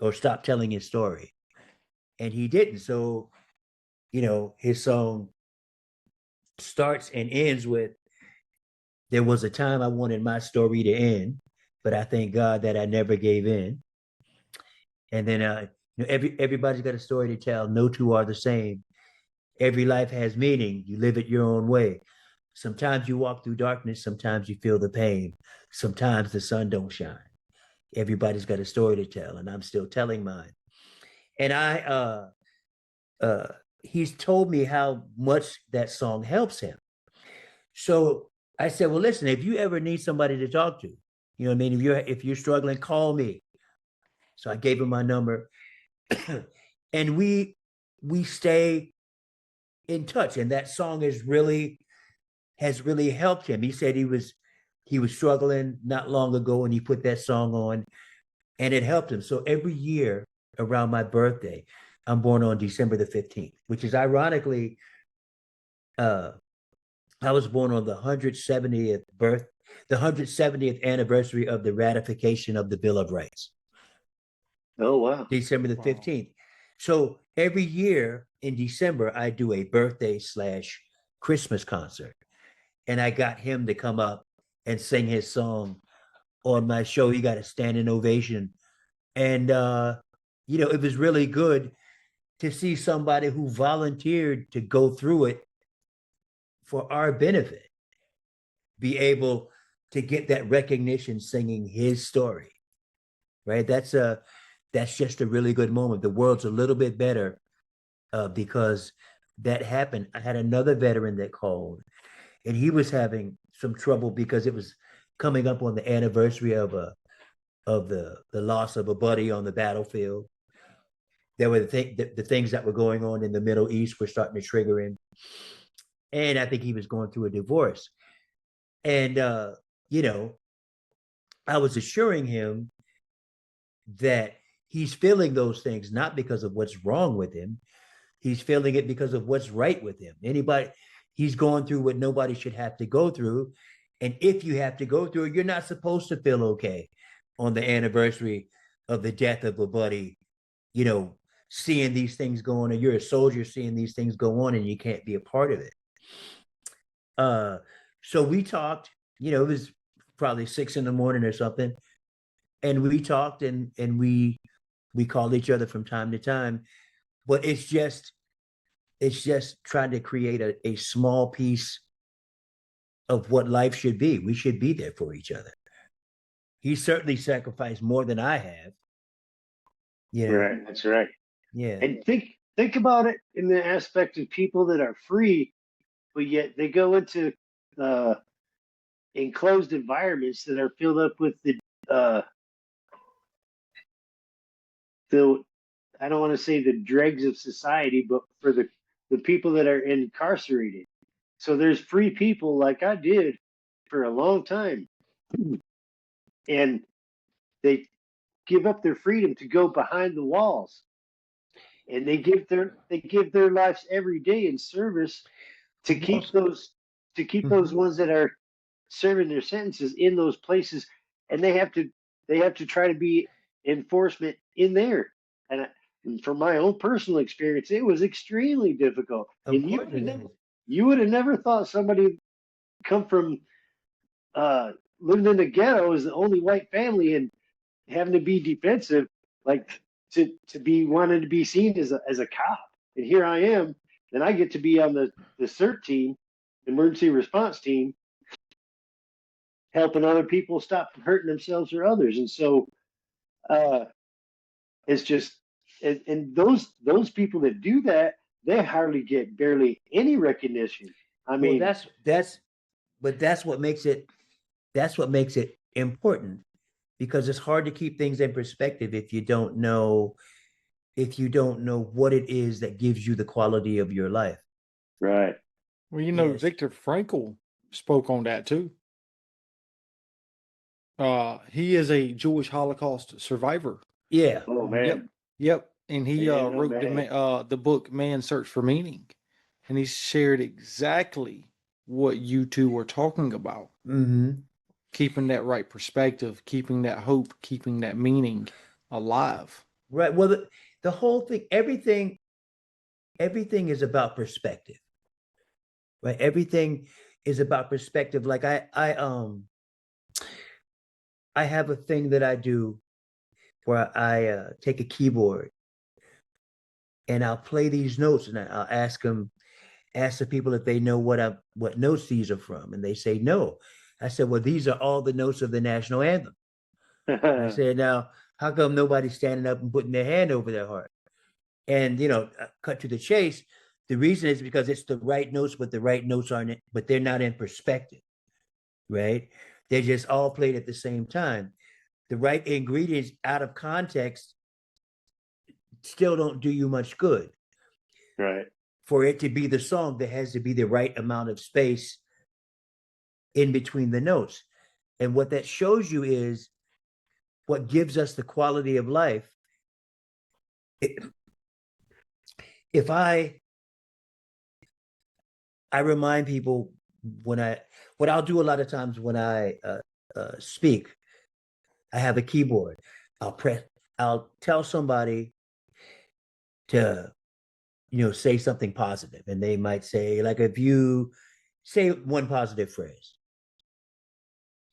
or stop telling his story. And he didn't. So, his song starts and ends with, there was a time I wanted my story to end, but I thank God that I never gave in. And then everybody's got a story to tell. No two are the same. Every life has meaning. You live it your own way. Sometimes you walk through darkness. Sometimes you feel the pain. Sometimes the sun don't shine. Everybody's got a story to tell, and I'm still telling mine. And he's told me how much that song helps him. So I said, well, listen, if you ever need somebody to talk to, if you're struggling, call me. So I gave him my number, and we stay in touch. And that song has really helped him. He said he was struggling not long ago, and he put that song on, and it helped him. So every year around my birthday, I'm born on December the 15th, which is ironically, I was born on the 170th anniversary of the ratification of the Bill of Rights. Oh, wow. December the 15th. So every year in December, I do a birthday / Christmas concert. And I got him to come up and sing his song on my show. He got a standing ovation. And, it was really good to see somebody who volunteered to go through it for our benefit be able to get that recognition singing his story, right? That's just a really good moment. The world's a little bit better because that happened. I had another veteran that called, and he was having some trouble because it was coming up on the anniversary of the loss of a buddy on the battlefield. There were the things that were going on in the Middle East were starting to trigger him. And I think he was going through a divorce. And, I was assuring him that he's feeling those things, not because of what's wrong with him. He's feeling it because of what's right with him. He's going through what nobody should have to go through. And if you have to go through it, you're not supposed to feel okay on the anniversary of the death of a buddy, seeing these things go on, and you're a soldier seeing these things go on, and you can't be a part of it. So we talked, it was probably 6 a.m. or something. And we talked and we called each other from time to time. but it's just trying to create a small piece of what life should be. We should be there for each other. He certainly sacrificed more than I have. Right. That's right. Yeah. And think about it in the aspect of people that are free, but yet they go into enclosed environments that are filled up with uh, the I don't want to say the dregs of society, but for the people that are incarcerated. So there's free people like I did for a long time, and they give up their freedom to go behind the walls, and they give their lives every day in service to keep those ones that are serving their sentences in those places, and they have to try to be enforcement in there. And from my own personal experience, it was extremely difficult. And you would have never thought somebody come from living in the ghetto as the only white family and having to be defensive, like to be wanted to be seen as a cop. And here I am, and I get to be on the CERT team, emergency response team, helping other people stop from hurting themselves or others. And so it's just and those people that do that, they hardly get barely any recognition. I mean, that's what makes it important, because it's hard to keep things in perspective if you don't know what it is that gives you the quality of your life. right. Well, Yes. Viktor Frankl spoke on that too. He is a Jewish Holocaust survivor. Yeah. Oh man. Yep. And he Man, oh, wrote man. the book Man's Search for Meaning, and he shared exactly what you two were talking about. Mm-hmm. Keeping that right perspective, keeping that hope, keeping that meaning alive. Right. Well, the whole thing, everything is about perspective. Right. Everything is about perspective. Like I have a thing that I do where I take a keyboard and I'll play these notes, and I'll ask the people if they know what notes these are from, and they say no. I said, well, these are all the notes of the national anthem. I said, now, how come nobody's standing up and putting their hand over their heart? And cut to the chase. The reason is because it's the right notes, but the right notes aren't, but they're not in perspective, right? They're just all played at the same time. The right ingredients out of context still don't do you much good. Right. For it to be the song, there has to be the right amount of space in between the notes. And what that shows you is what gives us the quality of life. If I remind people what I'll do a lot of times when I speak, I have a keyboard. I'll tell somebody to, say something positive, and they might say, like, if you say one positive phrase,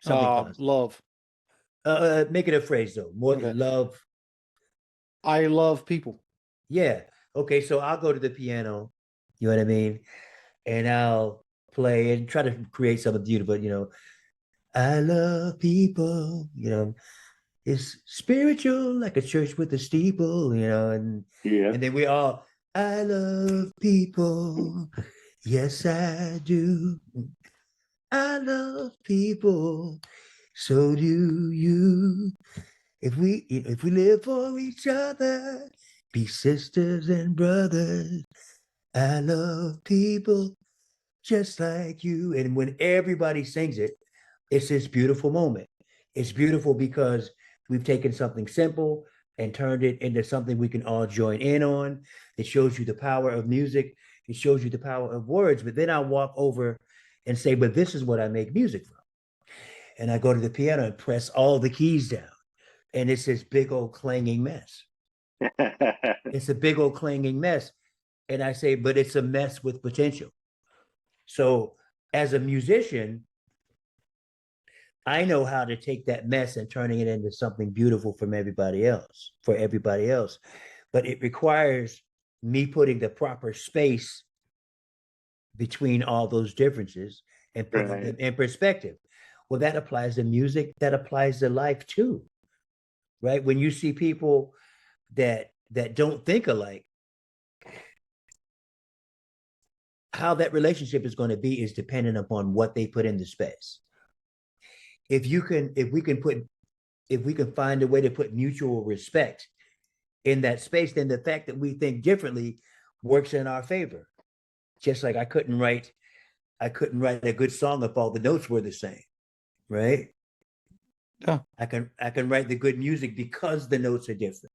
something positive. Love. Make it a phrase though. More Okay. love. I love people. Yeah. Okay. So I'll go to the piano. You know what I mean? And I'll play and try to create something beautiful. I love people. It's spiritual like a church with a steeple. And Yeah. and then we all, I love people. Yes, I do. I love people. So do you. If we live for each other, be sisters and brothers. I love people just like you. And when everybody sings it, it's this beautiful moment. It's beautiful because we've taken something simple and turned it into something we can all join in on. It shows you the power of music. It shows you the power of words. But then I walk over and say, but this is what I make music from. And I go to the piano and press all the keys down. And it's this big old clanging mess. It's a big old clanging mess. And I say, but it's a mess with potential. So as a musician, I know how to take that mess and turning it into something beautiful for everybody else. But it requires me putting the proper space between all those differences and putting them in perspective. Well, that applies to music, that applies to life too, right? When you see people that don't think alike, how that relationship is going to be is dependent upon what they put in the space. If we can find a way to put mutual respect in that space, then the fact that we think differently works in our favor. Just like I couldn't write a good song if all the notes were the same, right? Yeah. I can write the good music because the notes are different,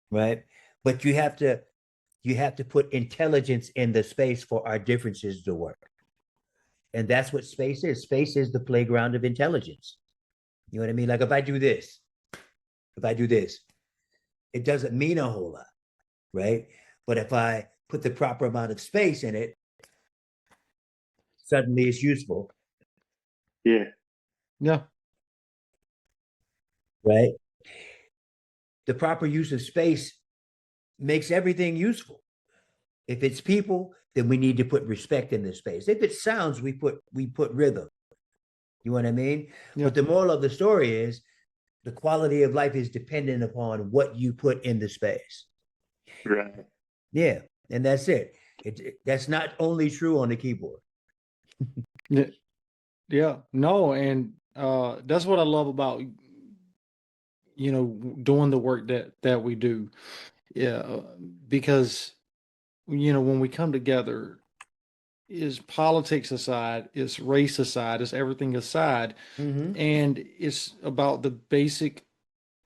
right? But you have to put intelligence in the space for our differences to work. And that's what space is. Space is the playground of intelligence. You know what I mean? Like if I do this, it doesn't mean a whole lot, right? But if I put the proper amount of space in it, suddenly it's useful. Yeah. Yeah. Right? The proper use of space makes everything useful. If it's people, then we need to put respect in the space. If it's sounds, we put rhythm. You know what I mean? Yeah. But the moral of the story is the quality of life is dependent upon what you put in the space. Right. Yeah. And that's it. That's not only true on the keyboard. Yeah. No, and that's what I love about doing the work that we do. Yeah, because when we come together, is politics aside, is race aside, is everything aside, and it's about the basic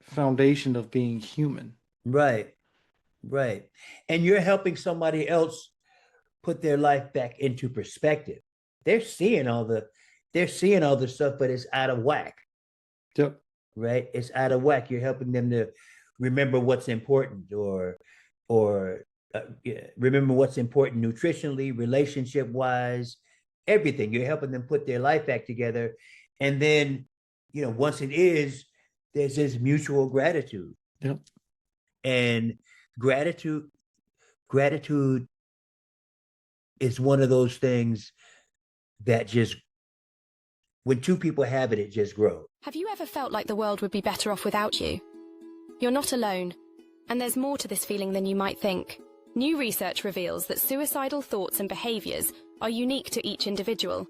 foundation of being human. Right. And you're helping somebody else put their life back into perspective. They're seeing all the stuff, but it's out of whack. Yep. Right? It's out of whack. You're helping them to remember what's important or remember what's important nutritionally, relationship wise, everything. You're helping them put their life back together. And then, once there's this mutual gratitude. Yep. And gratitude is one of those things that just, when two people have it, it just grows. Have you ever felt like the world would be better off without you? You're not alone, and there's more to this feeling than you might think. New research reveals that suicidal thoughts and behaviors are unique to each individual,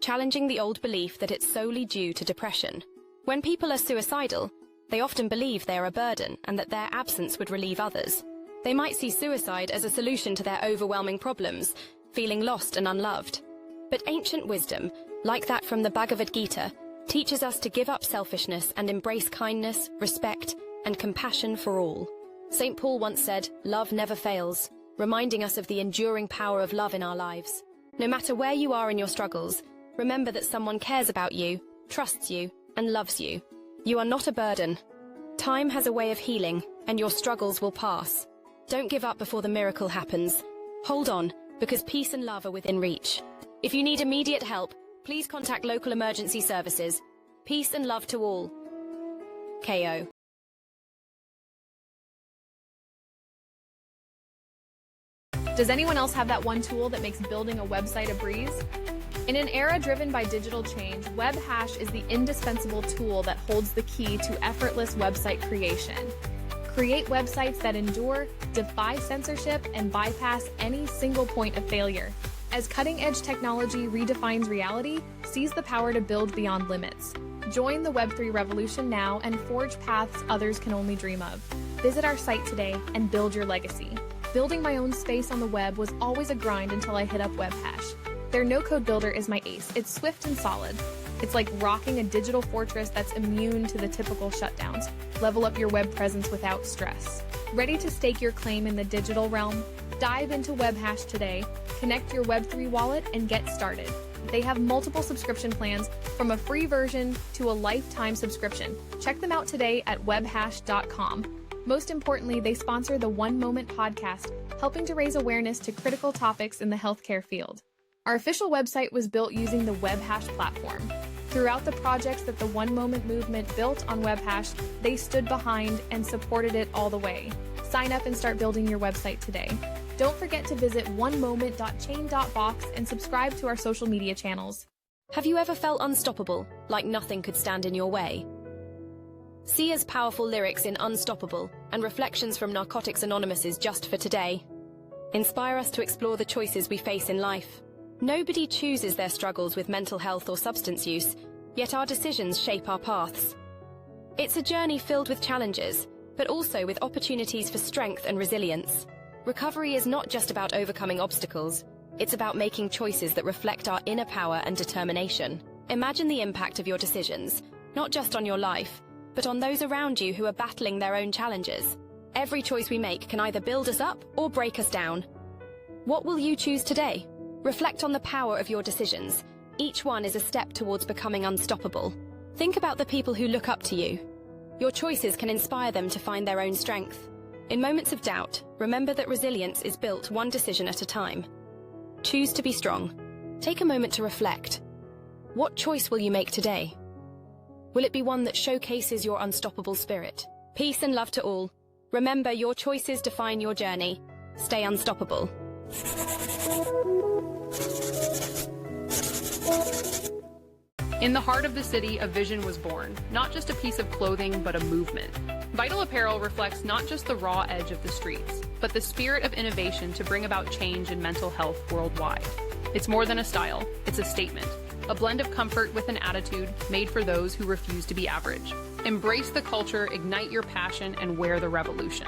challenging the old belief that it's solely due to depression. When people are suicidal, they often believe they are a burden and that their absence would relieve others. They might see suicide as a solution to their overwhelming problems, feeling lost and unloved. But ancient wisdom, like that from the Bhagavad Gita, teaches us to give up selfishness and embrace kindness, respect, and compassion for all. St. Paul once said, "Love never fails," reminding us of the enduring power of love in our lives. No matter where you are in your struggles, remember that someone cares about you, trusts you, and loves you. You are not a burden. Time has a way of healing, and your struggles will pass. Don't give up before the miracle happens. Hold on, because peace and love are within reach. If you need immediate help, please contact local emergency services. Peace and love to all. KO. Does anyone else have that one tool that makes building a website a breeze? In an era driven by digital change, WebHash is the indispensable tool that holds the key to effortless website creation. Create websites that endure, defy censorship, and bypass any single point of failure. As cutting-edge technology redefines reality, seize the power to build beyond limits. Join the Web3 revolution now and forge paths others can only dream of. Visit our site today and build your legacy. Building my own space on the web was always a grind until I hit up WebHash. Their no-code builder is my ace. It's swift and solid. It's like rocking a digital fortress that's immune to the typical shutdowns. Level up your web presence without stress. Ready to stake your claim in the digital realm? Dive into WebHash today, connect your Web3 wallet, and get started. They have multiple subscription plans, from a free version to a lifetime subscription. Check them out today at webhash.com. Most importantly, they sponsor the One Moment podcast, helping to raise awareness to critical topics in the healthcare field. Our official website was built using the WebHash platform. Throughout the projects that the One Moment movement built on WebHash, they stood behind and supported it all the way. Sign up and start building your website today. Don't forget to visit onemoment.chain.box and subscribe to our social media channels. Have you ever felt unstoppable, like nothing could stand in your way? Sia's powerful lyrics in Unstoppable and reflections from Narcotics Anonymous is just for today. Inspire us to explore the choices we face in life. Nobody chooses their struggles with mental health or substance use, yet our decisions shape our paths. It's a journey filled with challenges, but also with opportunities for strength and resilience. Recovery is not just about overcoming obstacles, it's about making choices that reflect our inner power and determination. Imagine the impact of your decisions, not just on your life, but on those around you who are battling their own challenges. Every choice we make can either build us up or break us down. What will you choose today? Reflect on the power of your decisions. Each one is a step towards becoming unstoppable. Think about the people who look up to you. Your choices can inspire them to find their own strength. In moments of doubt, remember that resilience is built one decision at a time. Choose to be strong. Take a moment to reflect. What choice will you make today? Will it be one that showcases your unstoppable spirit? Peace and love to all. Remember, your choices define your journey. Stay unstoppable. In the heart of the city, a vision was born, not just a piece of clothing, but a movement. Vital Apparel reflects not just the raw edge of the streets, but the spirit of innovation to bring about change in mental health worldwide. It's more than a style, it's a statement, a blend of comfort with an attitude made for those who refuse to be average. Embrace the culture, ignite your passion, and wear the revolution.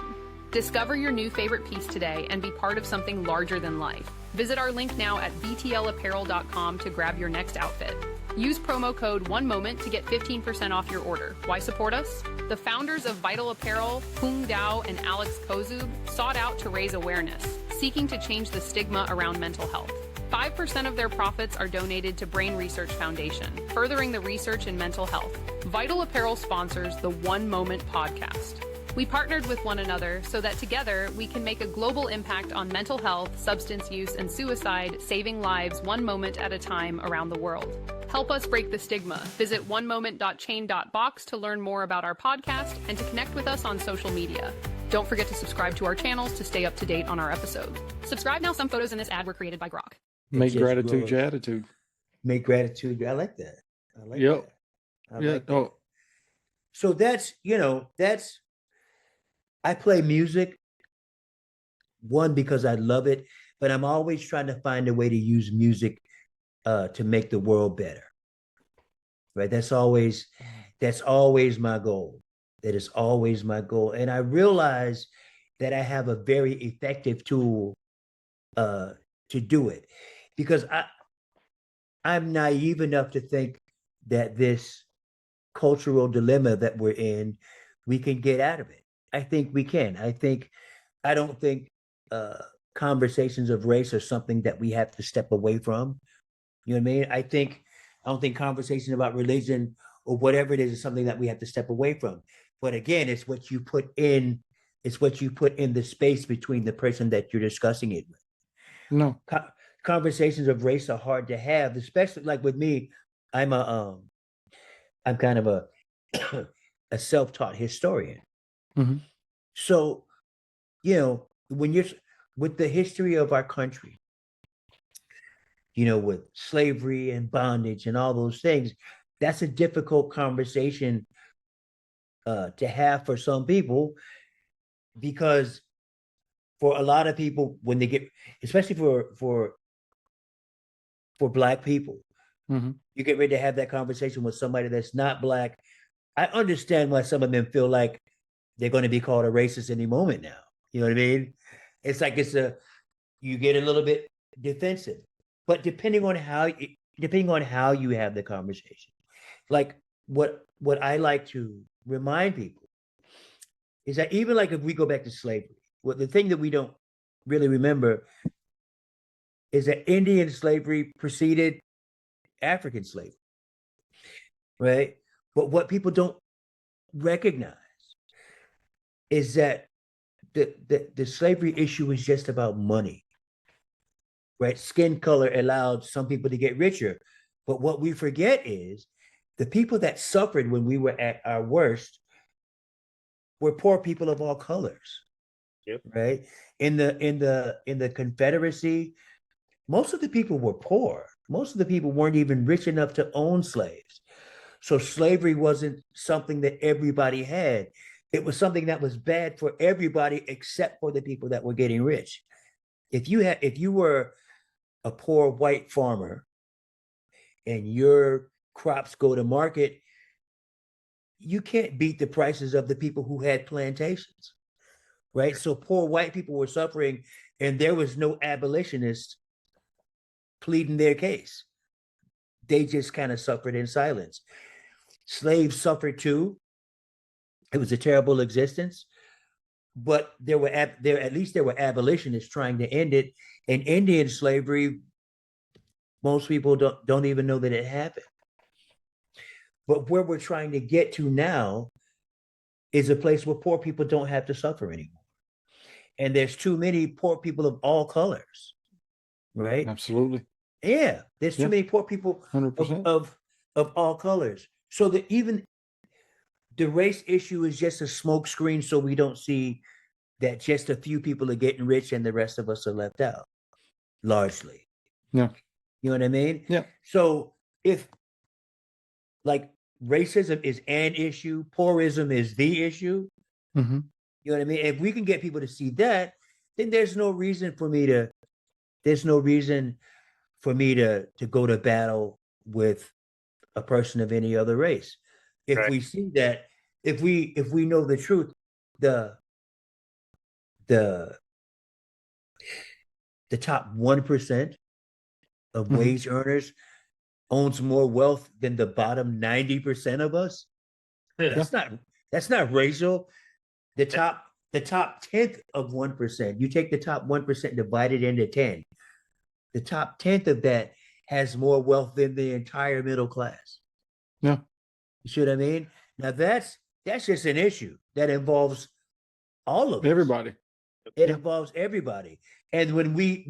Discover your new favorite piece today and be part of something larger than life. Visit our link now at vtlapparel.com to grab your next outfit. Use promo code OneMoment to get 15% off your order. Why support us? The founders of Vital Apparel, Hung Dao and Alex Kozub, sought out to raise awareness, seeking to change the stigma around mental health. 5% of their profits are donated to Brain Research Foundation, furthering the research in mental health. Vital Apparel sponsors the One Moment podcast. We partnered with one another so that together we can make a global impact on mental health, substance use, and suicide, saving lives one moment at a time around the world. Help us break the stigma. Visit onemoment.chain.box to learn more about our podcast and to connect with us on social media. Don't forget to subscribe to our channels to stay up to date on our episodes. Subscribe now. Some photos in this ad were created by Grok. Make gratitude your attitude. Make gratitude. I like that. I like Yep. that. I Yeah. like that. So that's, I play music, one, because I love it, but I'm always trying to find a way to use music to make the world better. Right? That's always my goal. That is always my goal. And I realize that I have a very effective tool to do it, because I'm naive enough to think that this cultural dilemma that we're in, we can get out of it. I think we can. I don't think conversations of race are something that we have to step away from. You know what I mean? I don't think conversation about religion or whatever it is something that we have to step away from. But again, it's what you put in the space between the person that you're discussing it with. No. Conversations of race are hard to have, especially like with me. I'm kind of a self-taught historian. Mm-hmm. So, when you're with the history of our country, with slavery and bondage and all those things, that's a difficult conversation to have for some people, because for a lot of people, when they get, especially for Black people, mm-hmm. you get ready to have that conversation with somebody that's not Black. I understand why some of them feel like they're going to be called a racist any moment now. You know what I mean? It's like you get a little bit defensive. But depending on how you have the conversation, like what I like to remind people is that even like if we go back to slavery, the thing that we don't really remember is that Indian slavery preceded African slavery, right? But what people don't recognize is that the slavery issue is just about money, right? Skin color allowed some people to get richer. But what we forget is the people that suffered when we were at our worst were poor people of all colors. Yep. Right? In the Confederacy, most of the people were poor. Most of the people weren't even rich enough to own slaves. So slavery wasn't something that everybody had. It was something that was bad for everybody except for the people that were getting rich. If you were a poor white farmer and your crops go to market, you can't beat the prices of the people who had plantations. Right? So poor white people were suffering, and there was no abolitionist pleading their case. They just kind of suffered in silence. Slaves suffered too. It was a terrible existence, but there were abolitionists trying to end it. And Indian slavery, most people don't even know that it happened. But where we're trying to get to now is a place where poor people don't have to suffer anymore. And there's too many poor people of all colors, right? Absolutely. Yeah, there's too many poor people 100%. of all colors. So that even the race issue is just a smokescreen, so we don't see that just a few people are getting rich and the rest of us are left out, largely. Yeah. You know what I mean? Yeah. So if like racism is an issue, poorism is the issue, Mm-hmm. you know what I mean? If we can get people to see that, then there's no reason for me to go to battle with a person of any other race. If Right. we see that, if we know the truth, the top 1% of Mhm. wage earners owns more wealth than the bottom 90% of us. That's not racial. The top 10th of 1%, you take the top 1%, divide it into 10. The top 10th of that has more wealth than the entire middle class. Yeah. You see what I mean? Now that's just an issue that involves all of us. Everybody. It Yeah. involves everybody. And when we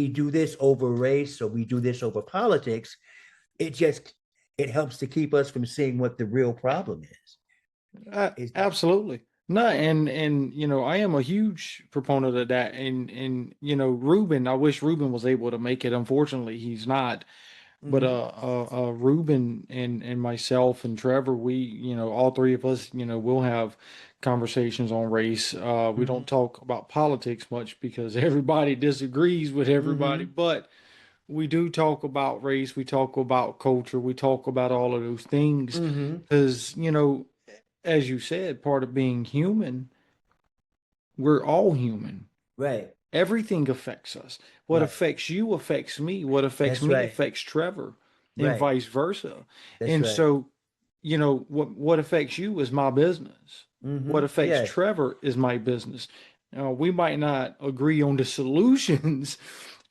do this over race or we do this over politics, it helps to keep us from seeing what the real problem is. Absolutely. No, and you know, I am a huge proponent of that. And you know, Ruben, I wish Ruben was able to make it. Unfortunately, he's not. But Ruben and myself and Trevor, we, you know, all three of us, you know, we'll have conversations on race. We don't talk about politics much because everybody disagrees with everybody, but we do talk about race. We talk about culture. We talk about all of those things because, you know, as you said, part of being human, we're all human. Right. Everything affects us. What Right. affects you affects me. What affects That's me right. affects Trevor, and Right. vice versa. That's And right. so, you know, what affects you is my business. What affects Yes. Trevor is my business. We might not agree on the solutions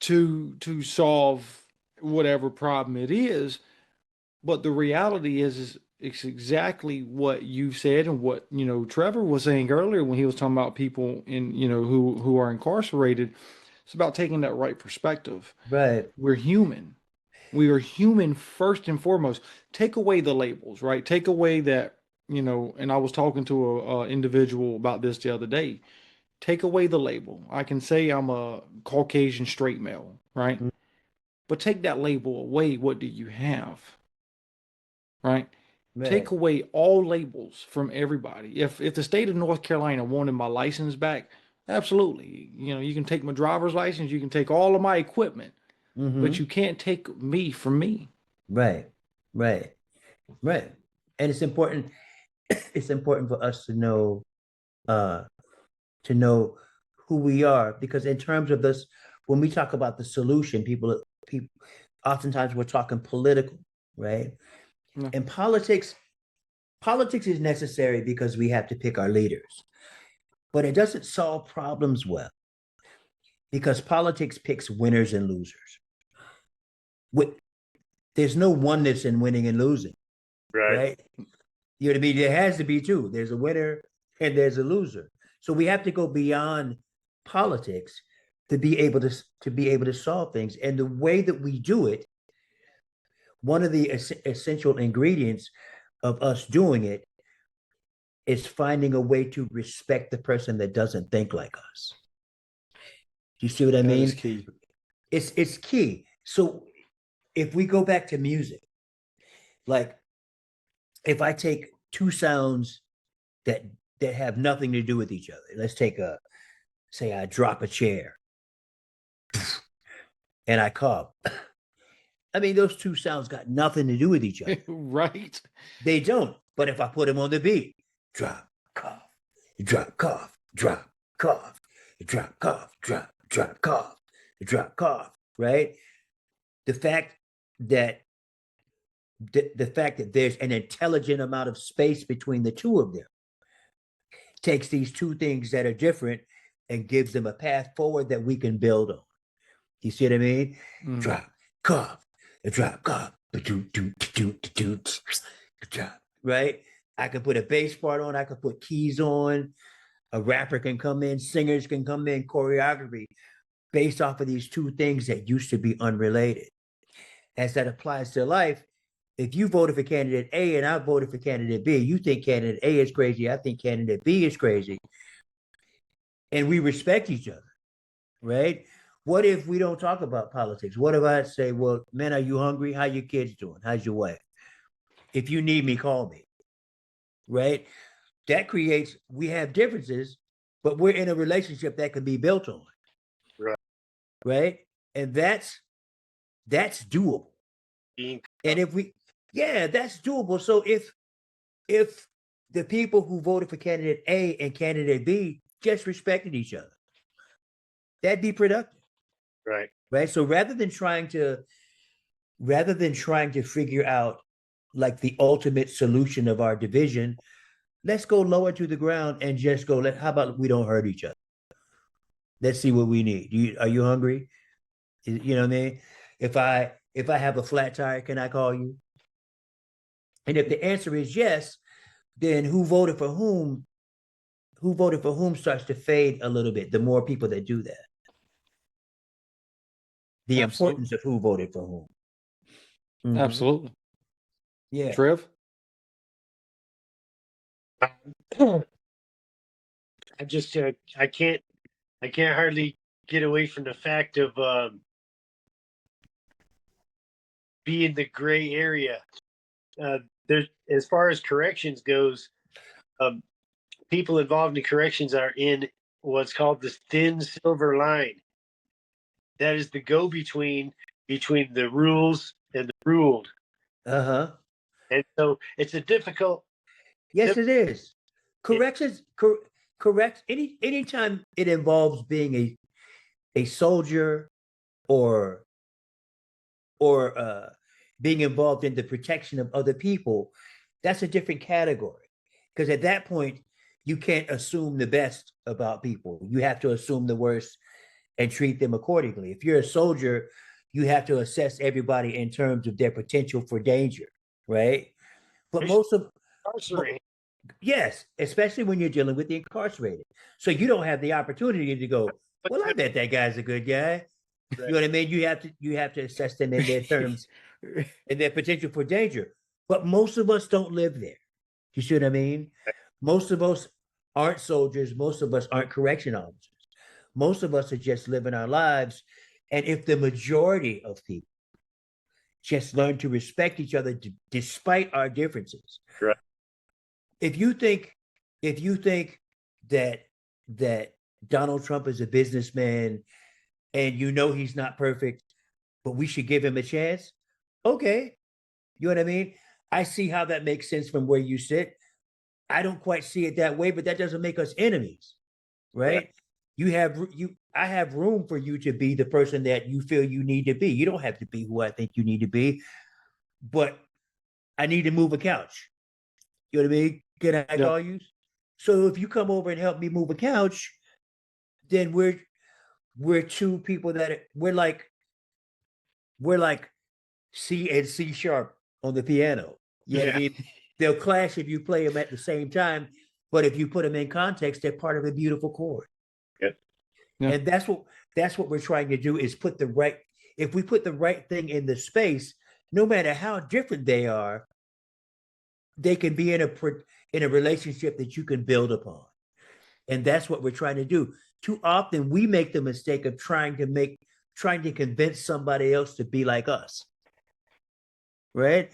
to solve whatever problem it is, but the reality is it's exactly what you said and what, you know, Trevor was saying earlier when he was talking about people in, you know, who are incarcerated. It's about taking that right perspective. Right. We're human. We are human first and foremost. Take away the labels, right? Take away that, you know, and I was talking to a individual about this the other day. Take away the label. I can say I'm a Caucasian straight male, right? But take that label away. What do you have? Right? Right. Take away all labels from everybody. If the state of North Carolina wanted my license back, absolutely. You know, you can take my driver's license, you can take all of my equipment, but you can't take me from me. Right. Right. Right. And it's important for us to know who we are, because in terms of this, when we talk about the solution, people oftentimes we're talking political, right? Yeah. And politics is necessary because we have to pick our leaders, but it doesn't solve problems well, because politics picks winners and losers. There's no oneness in winning and losing, right? You know what I mean? There has to be two. There's a winner and there's a loser. So we have to go beyond politics to be able to solve things. And the way that we do it, one of the essential ingredients of us doing it is finding a way to respect the person that doesn't think like us. Do you see what I That mean? is key. It's key. So if we go back to music, like if I take two sounds that have nothing to do with each other, let's take say I drop a chair and I cough. I mean, those two sounds got nothing to do with each other. Right. They don't. But if I put them on the beat, drop, cough, drop, cough, drop, cough, drop, cough, drop, cough, drop, cough, right? The fact that there's an intelligent amount of space between the two of them takes these two things that are different and gives them a path forward that we can build on. You see what I mean? Mm. Drop, cough, right? I can put a bass part on, I can put keys on, a rapper can come in, singers can come in, choreography based off of these two things that used to be unrelated. As that applies to life, if you voted for candidate A and I voted for candidate B, you think candidate A is crazy, I think candidate B is crazy, and we respect each other, right? What if we don't talk about politics? What if I say, well, man, are you hungry? How your kids doing? How's your wife? If you need me, call me, right? That creates, we have differences, but we're in a relationship that can be built on. Right. Right? And that's doable. And if that's doable. So if the people who voted for candidate A and candidate B just respected each other, that'd be productive. Right. Right. So rather than trying to figure out like the ultimate solution of our division, let's go lower to the ground and just go, how about we don't hurt each other? Let's see what we need. Are you hungry? You know what I mean? If I have a flat tire, can I call you? And if the answer is yes, then who voted for whom starts to fade a little bit, the more people that do that. The importance of who voted for whom. Mm-hmm. Absolutely. Yeah. Trev? I just I can't hardly get away from the fact of being the gray area. There's, as far as corrections goes, people involved in corrections are in what's called the thin silver line. That is the go-between between the rules and the ruled. Uh-huh. And so it's a difficult. Yes, it is. Corrections, correct. Anytime it involves being a soldier or being involved in the protection of other people, that's a different category. Because at that point, you can't assume the best about people. You have to assume the worst and treat them accordingly. If you're a soldier, you have to assess everybody in terms of their potential for danger, right? But yes, especially when you're dealing with the incarcerated. So you don't have the opportunity to go, well, I bet that guy's a good guy. You know what I mean? You have to assess them in their terms and their potential for danger. But most of us don't live there. You see what I mean? Most of us aren't soldiers. Most of us aren't correction officers. Most of us are just living our lives. And if the majority of people just learn to respect each other despite our differences, right? If you think that Donald Trump is a businessman and you know he's not perfect, but we should give him a chance, okay. You know what I mean? I see how that makes sense from where you sit. I don't quite see it that way, but that doesn't make us enemies, right? I have room for you to be the person that you feel you need to be. You don't have to be who I think you need to be, but I need to move a couch. You know what I mean? Can I call you? So if you come over and help me move a couch, then we're two people that we're like C and C sharp on the piano. You know what I mean? They'll clash if you play them at the same time, but if you put them in context, they're part of a beautiful chord. Yeah. And that's what we're trying to do is if we put the right thing in the space, no matter how different they are, they can be in a relationship that you can build upon. And that's what we're trying to do. Too often we make the mistake of trying to convince somebody else to be like us. Right?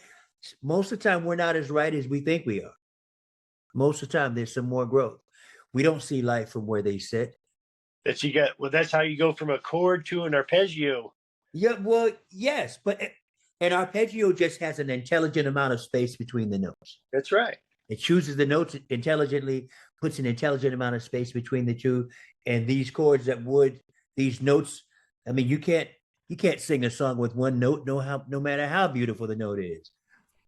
Most of the time we're not as right as we think we are. Most of the time there's some more growth. We don't see life from where they sit. That's how you go from a chord to an arpeggio. Yeah, well, yes, but an arpeggio just has an intelligent amount of space between the notes. That's right. It chooses the notes intelligently, puts an intelligent amount of space between the two. And these chords these notes, I mean, you can't sing a song with one note, no matter how beautiful the note is.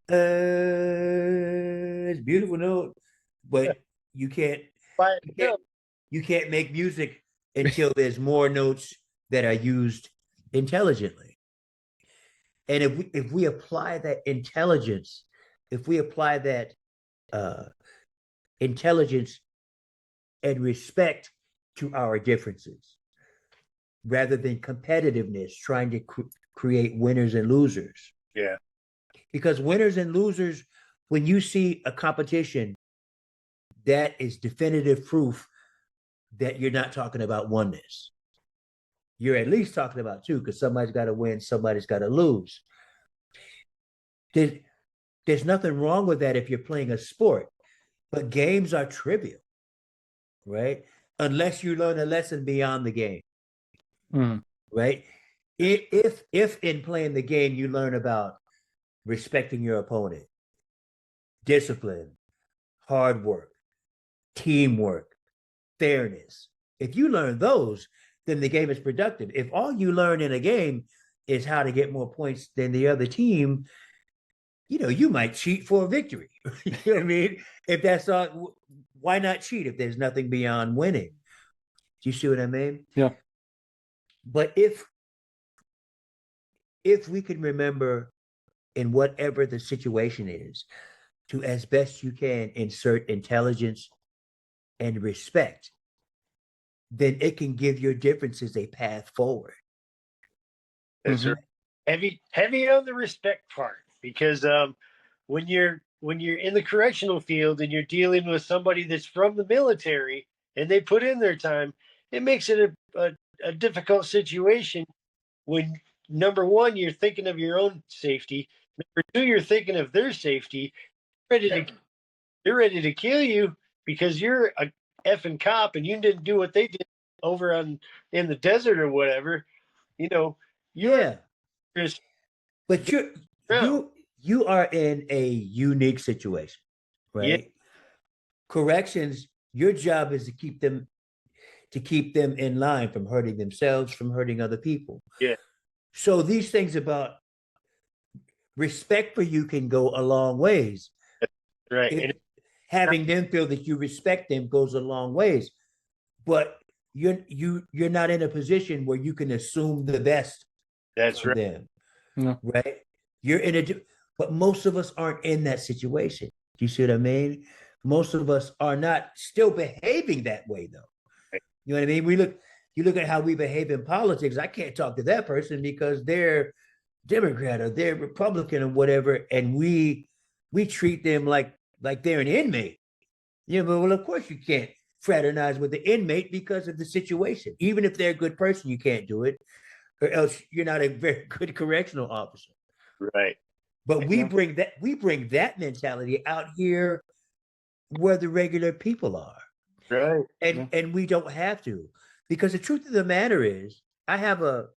It's a beautiful note, but you can't make music until there's more notes that are used intelligently. And if we apply that intelligence, if we apply that intelligence and respect to our differences, rather than competitiveness, trying to create winners and losers. Yeah. Because winners and losers, when you see a competition, that is definitive proof that you're not talking about oneness. You're at least talking about two, because somebody's got to win, somebody's got to lose. There's nothing wrong with that if you're playing a sport, but games are trivial, right? Unless you learn a lesson beyond the game, right? If in playing the game you learn about respecting your opponent, discipline, hard work, teamwork, fairness, if you learn those, then the game is productive. If all you learn in a game is how to get more points than the other team, you might cheat for a victory. You know what I mean? If that's all, why not cheat if there's nothing beyond winning? Do you see what I mean? Yeah. But if we can remember, in whatever the situation is, to as best you can insert intelligence and respect, then it can give your differences a path forward. That's right. Heavy on the respect part, because when you're in the correctional field and you're dealing with somebody that's from the military and they put in their time, it makes it a difficult situation when, number one, you're thinking of your own safety. Number two, you're thinking of their safety. They're ready to kill you because you're a effing cop and you didn't do what they did over in the desert or whatever. Yeah. But you are in a unique situation, right? Yeah. Corrections, your job is to keep them in line from hurting themselves, from hurting other people. Yeah. So these things about respect for you can go a long ways. Right. Having them feel that you respect them goes a long ways. But you're not in a position where you can assume the best. That's right. Them. No. Right? But most of us aren't in that situation. Do you see what I mean? Most of us are not still behaving that way, though. Right. You know what I mean? You look at how we behave in politics. I can't talk to that person because they're Democrat or they're Republican or whatever, and we treat them like they're an inmate. But well, of course you can't fraternize with the inmate because of the situation. Even if they're a good person, you can't do it, or else you're not a very good correctional officer. Right. But we bring that mentality out here where the regular people are. Right. And we don't have to, because the truth of the matter is, I have a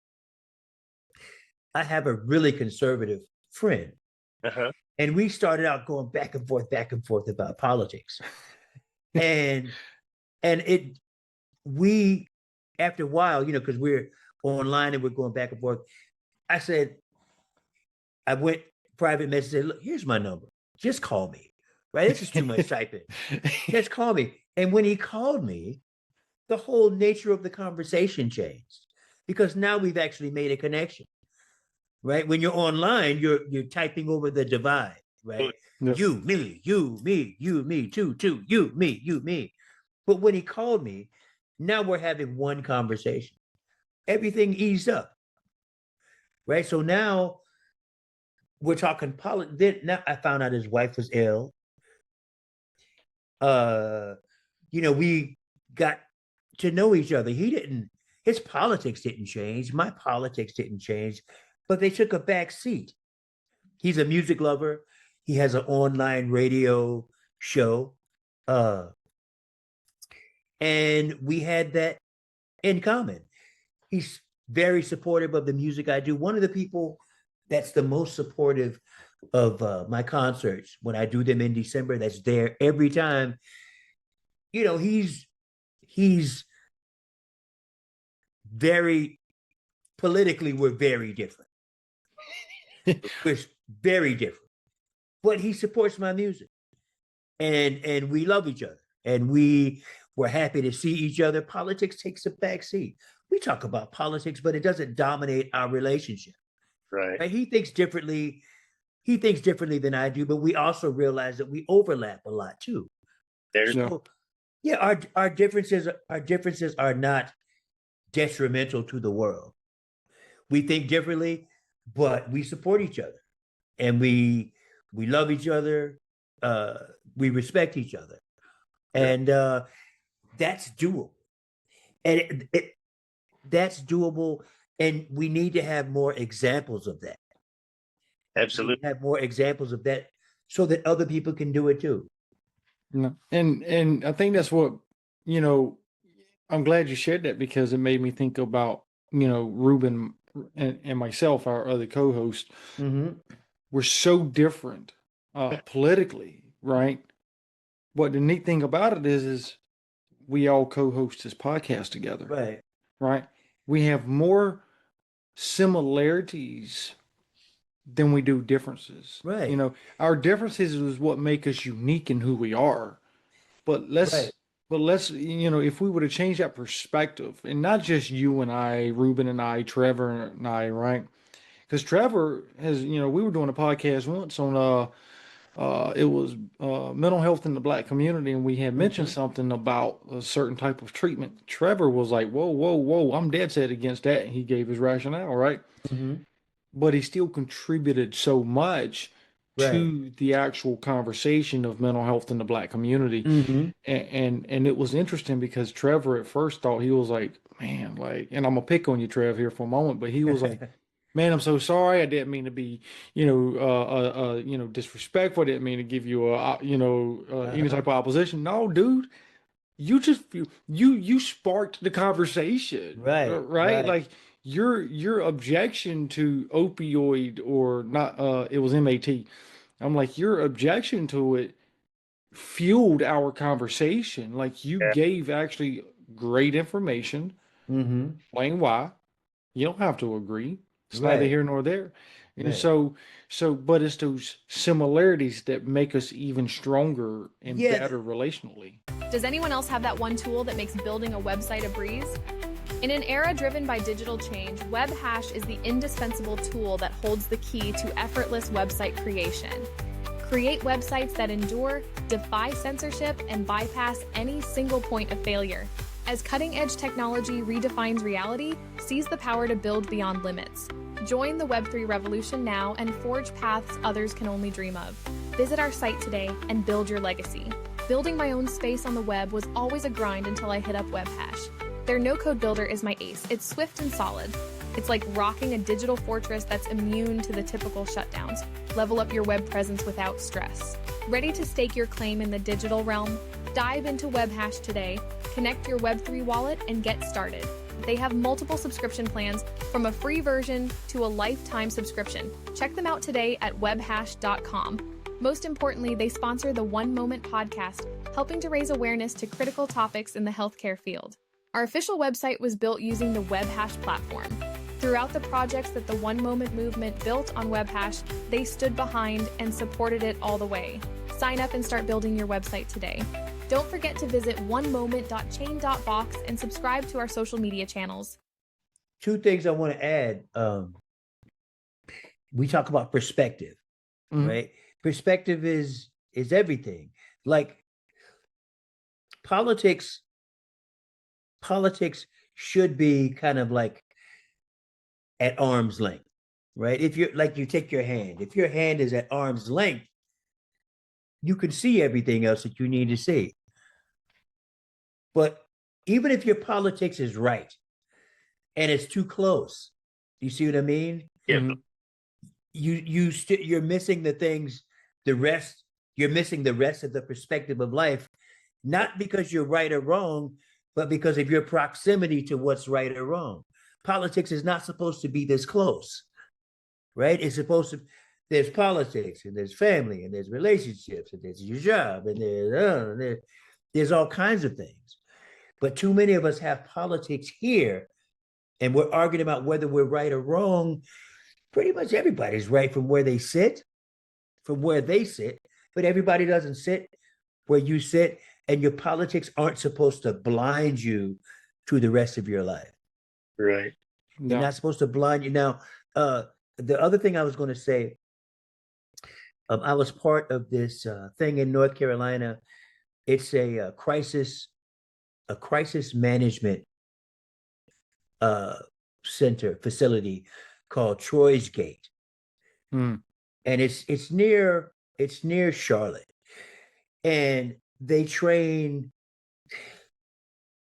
really conservative friend. Uh-huh. And we started out going back and forth about politics. and we, after a while, because we're online and we're going back and forth, I went private message, said, look, here's my number. Just call me. Right? This is too much typing. Just call me. And when he called me, the whole nature of the conversation changed, because now we've actually made a connection. Right? When you're online, you're typing over the divide, right? Yes. You, me, you, me, two, you, me. But when he called me, now we're having one conversation. Everything eased up. Right? So now we're talking politics. Then now I found out his wife was ill. We got to know each other. His politics didn't change. My politics didn't change, but they took a back seat. He's a music lover. He has an online radio show. And we had that in common. He's very supportive of the music I do. One of the people that's the most supportive of my concerts when I do them in December, that's there every time. He's very politically, we're very different. We're very different, but he supports my music, and we love each other, and we're happy to see each other. Politics takes a back seat. We talk about politics, but it doesn't dominate our relationship. Right. He thinks differently. He thinks differently than I do, but we also realize that we overlap a lot too. Our differences are not detrimental to the world. We think differently, but we support each other, and we love each other. We respect each other, and that's doable. And that's doable, and we need to have more examples of that. Absolutely, have more examples of that so that other people can do it too. No. And I think that's what, I'm glad you shared that, because it made me think about, Ruben and myself, our other co-host. Mm-hmm. We're so different politically, right? But the neat thing about it is we all co-host this podcast together. Right. We have more similarities than we do differences. Right. Our differences is what make us unique in who we are. But let's, if we were to change that perspective, and not just you and I, Ruben and I, Trevor and I, right? Because Trevor has, we were doing a podcast once on, it was mental health in the Black community, and we had mentioned something about a certain type of treatment. Trevor was like, whoa, I'm dead set against that. And he gave his rationale, right? Mm-hmm. But he still contributed so much to the actual conversation of mental health in the Black community. Mm-hmm. And it was interesting because Trevor at first thought, he was like, man, like, and I'm gonna pick on you, Trev, here for a moment, but he was like, man, I'm so sorry. I didn't mean to be, disrespectful. I didn't mean to give you any type of opposition. No, dude, you just you sparked the conversation, right? Like your objection to opioid or not, it was MAT. I'm like, your objection to it fueled our conversation. Like, you gave actually great information. Mm-hmm. Explain why. You don't have to agree. It's neither here nor there. And so, but it's those similarities that make us even stronger and better relationally. Does anyone else have that one tool that makes building a website a breeze? In an era driven by digital change, WebHash is the indispensable tool that holds the key to effortless website creation. Create websites that endure, defy censorship, and bypass any single point of failure. As cutting-edge technology redefines reality, seize the power to build beyond limits. Join the Web3 revolution now and forge paths others can only dream of. Visit our site today and build your legacy. Building my own space on the web was always a grind until I hit up WebHash. Their no-code builder is my ace. It's swift and solid. It's like rocking a digital fortress that's immune to the typical shutdowns. Level up your web presence without stress. Ready to stake your claim in the digital realm? Dive into WebHash today, connect your Web3 wallet, and get started. They have multiple subscription plans, from a free version to a lifetime subscription. Check them out today at webhash.com. Most importantly, they sponsor the One Moment podcast, helping to raise awareness to critical topics in the healthcare field. Our official website was built using the WebHash platform. Throughout the projects that the One Moment movement built on WebHash, they stood behind and supported it all the way. Sign up and start building your website today. Don't forget to visit onemoment.chain.box and subscribe to our social media channels. Two things I want to add. We talk about perspective, right? Perspective is everything. Like, politics should be kind of like at arm's length, right? If you're like, you take your hand, if your hand is at arm's length, you can see everything else that you need to see. But even if your politics is right and it's too close, you see what I mean? Yeah. Mhm. You're missing the things, the rest, you're missing the rest of the perspective of life, not because you're right or wrong, but because of your proximity to what's right or wrong. Politics is not supposed to be this close, right? It's supposed to, there's politics and there's family and there's relationships and there's your job and there's all kinds of things. But too many of us have politics here and we're arguing about whether we're right or wrong. Pretty much everybody's right from where they sit, but everybody doesn't sit where you sit, and your politics aren't supposed to blind you to the rest of your life. Right. You're Yeah. not supposed to blind you. Now, the other thing I was going to say, I was part of this thing in North Carolina. It's a crisis management center facility called Troy's Gate, Mm. and it's near Charlotte, and they train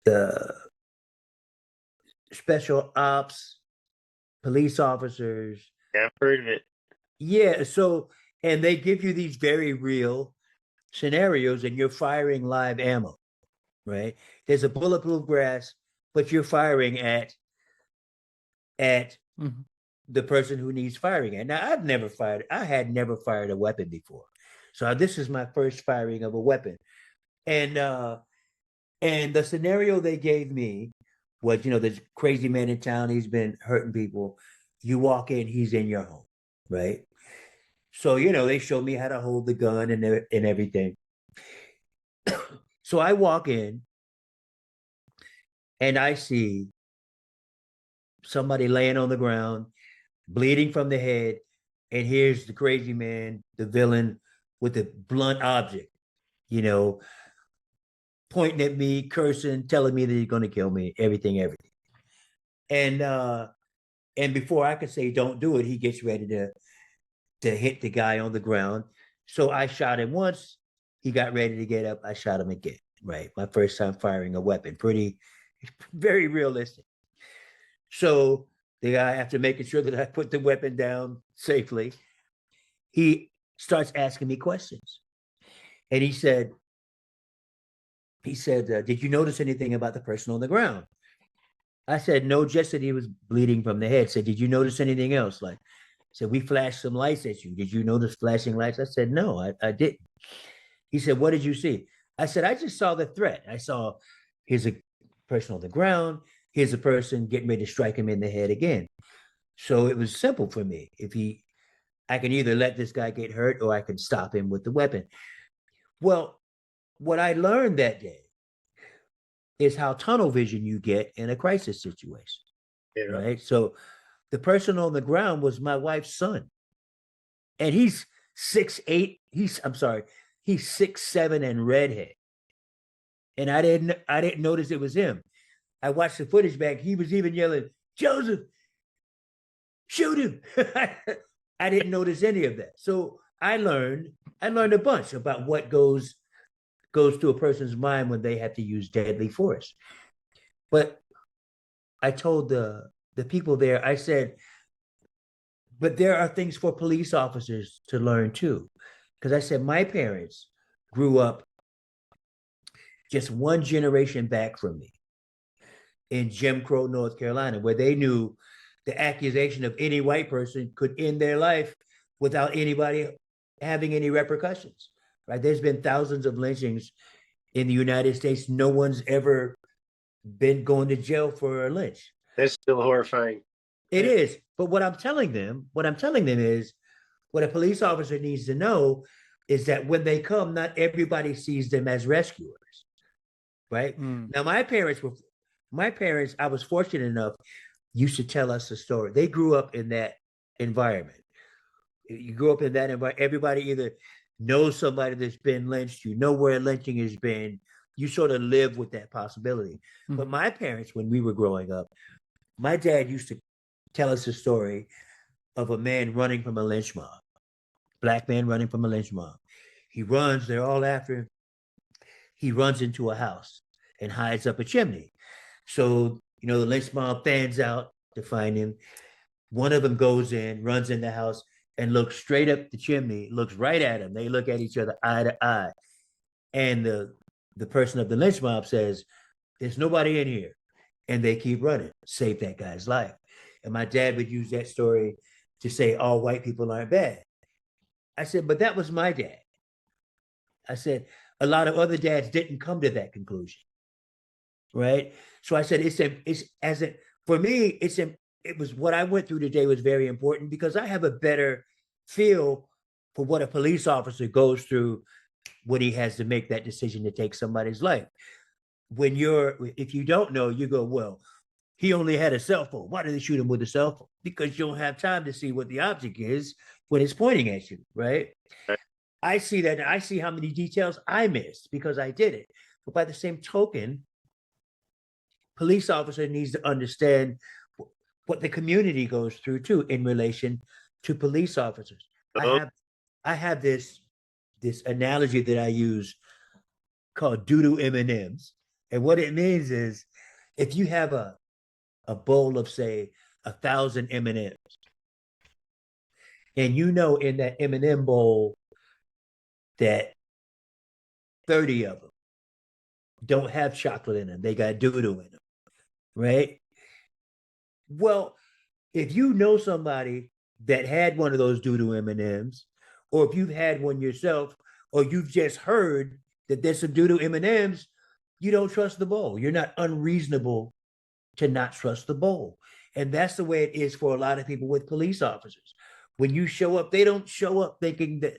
the special ops police officers. Yeah, I've heard of it. Yeah, so, and they give you these very real scenarios, and you're firing live ammo, right? There's a bulletproof glass, but you're firing at Mhm. the person who needs firing at. Now, I had never fired a weapon before. So this is my first firing of a weapon. And the scenario they gave me was, this crazy man in town, he's been hurting people. You walk in, he's in your home, right? So, they showed me how to hold the gun and everything. So I walk in and I see somebody laying on the ground, bleeding from the head, and here's the crazy man, the villain, with a blunt object, pointing at me, cursing, telling me that he's going to kill me, everything. And before I could say don't do it, he gets ready to hit the guy on the ground. So I shot him once. He got ready to get up. I shot him again. Right, my first time firing a weapon. Very realistic. So the guy, after making sure that I put the weapon down safely, he starts asking me questions. And he said, did you notice anything about the person on the ground? I said, no, just that he was bleeding from the head. Said, did you notice anything else? Like, said, we flashed some lights at you. Did you notice flashing lights? I said, no, I didn't. He said, what did you see? I said, I just saw the threat. I saw, here's a person on the ground. Here's a person getting ready to strike him in the head again. So it was simple for me. I can either let this guy get hurt or I can stop him with the weapon. Well, what I learned that day is how tunnel vision you get in a crisis situation, right? So the person on the ground was my wife's son, and he's 6'8". He's 6'7" and redhead, and I didn't notice it was him. I watched the footage back. He was even yelling, "Joseph, shoot him!" I didn't notice any of that. So I learned a bunch about what goes to a person's mind when they have to use deadly force. But I told the people there, I said, but there are things for police officers to learn too. Because I said, my parents grew up just one generation back from me in Jim Crow, North Carolina, where they knew the accusation of any white person could end their life without anybody having any repercussions. Right? There's been thousands of lynchings in the United States. No one's ever been going to jail for a lynch. That's still horrifying. It is. But what I'm telling them is, what a police officer needs to know is that when they come, not everybody sees them as rescuers. Right? Now, my parents, I was fortunate enough, used to tell us a story. They grew up in that environment. You grew up in that environment. Everybody either knows somebody that's been lynched, where lynching has been, you sort of live with that possibility. Mm-hmm. But my parents, when we were growing up, my dad used to tell us a story of a man running from a lynch mob, black man running from a lynch mob. He runs, they're all after him. He runs into a house and hides up a chimney. So, the lynch mob fans out to find him. One of them goes in, runs in the house, and looks straight up the chimney, looks right at him. They look at each other eye to eye. And the person of the lynch mob says, "There's nobody in here." And they keep running, save that guy's life. And my dad would use that story to say all white people aren't bad. I said, but that was my dad. I said, a lot of other dads didn't come to that conclusion. Right. So I said, for me, it was what I went through today was very important because I have a better feel for what a police officer goes through when he has to make that decision to take somebody's life. If you don't know, you go, well, he only had a cell phone. Why did they shoot him with a cell phone? Because you don't have time to see what the object is when it's pointing at you, right? I see that, and I see how many details I missed because I did it. But by the same token, police officer needs to understand what the community goes through too in relation to police officers. I have this analogy that I use called doo-doo M&Ms. And what it means is if you have a bowl of, say, 1,000 M&Ms, and in that M&M bowl that 30 of them don't have chocolate in them, they got doo-doo in them, right? Well, if you know somebody that had one of those doo-doo M&Ms, or if you've had one yourself, or you've just heard that there's some doo-doo M&Ms, you don't trust the bowl. You're not unreasonable to not trust the bowl. And that's the way it is for a lot of people with police officers. When you show up, they don't show up thinking that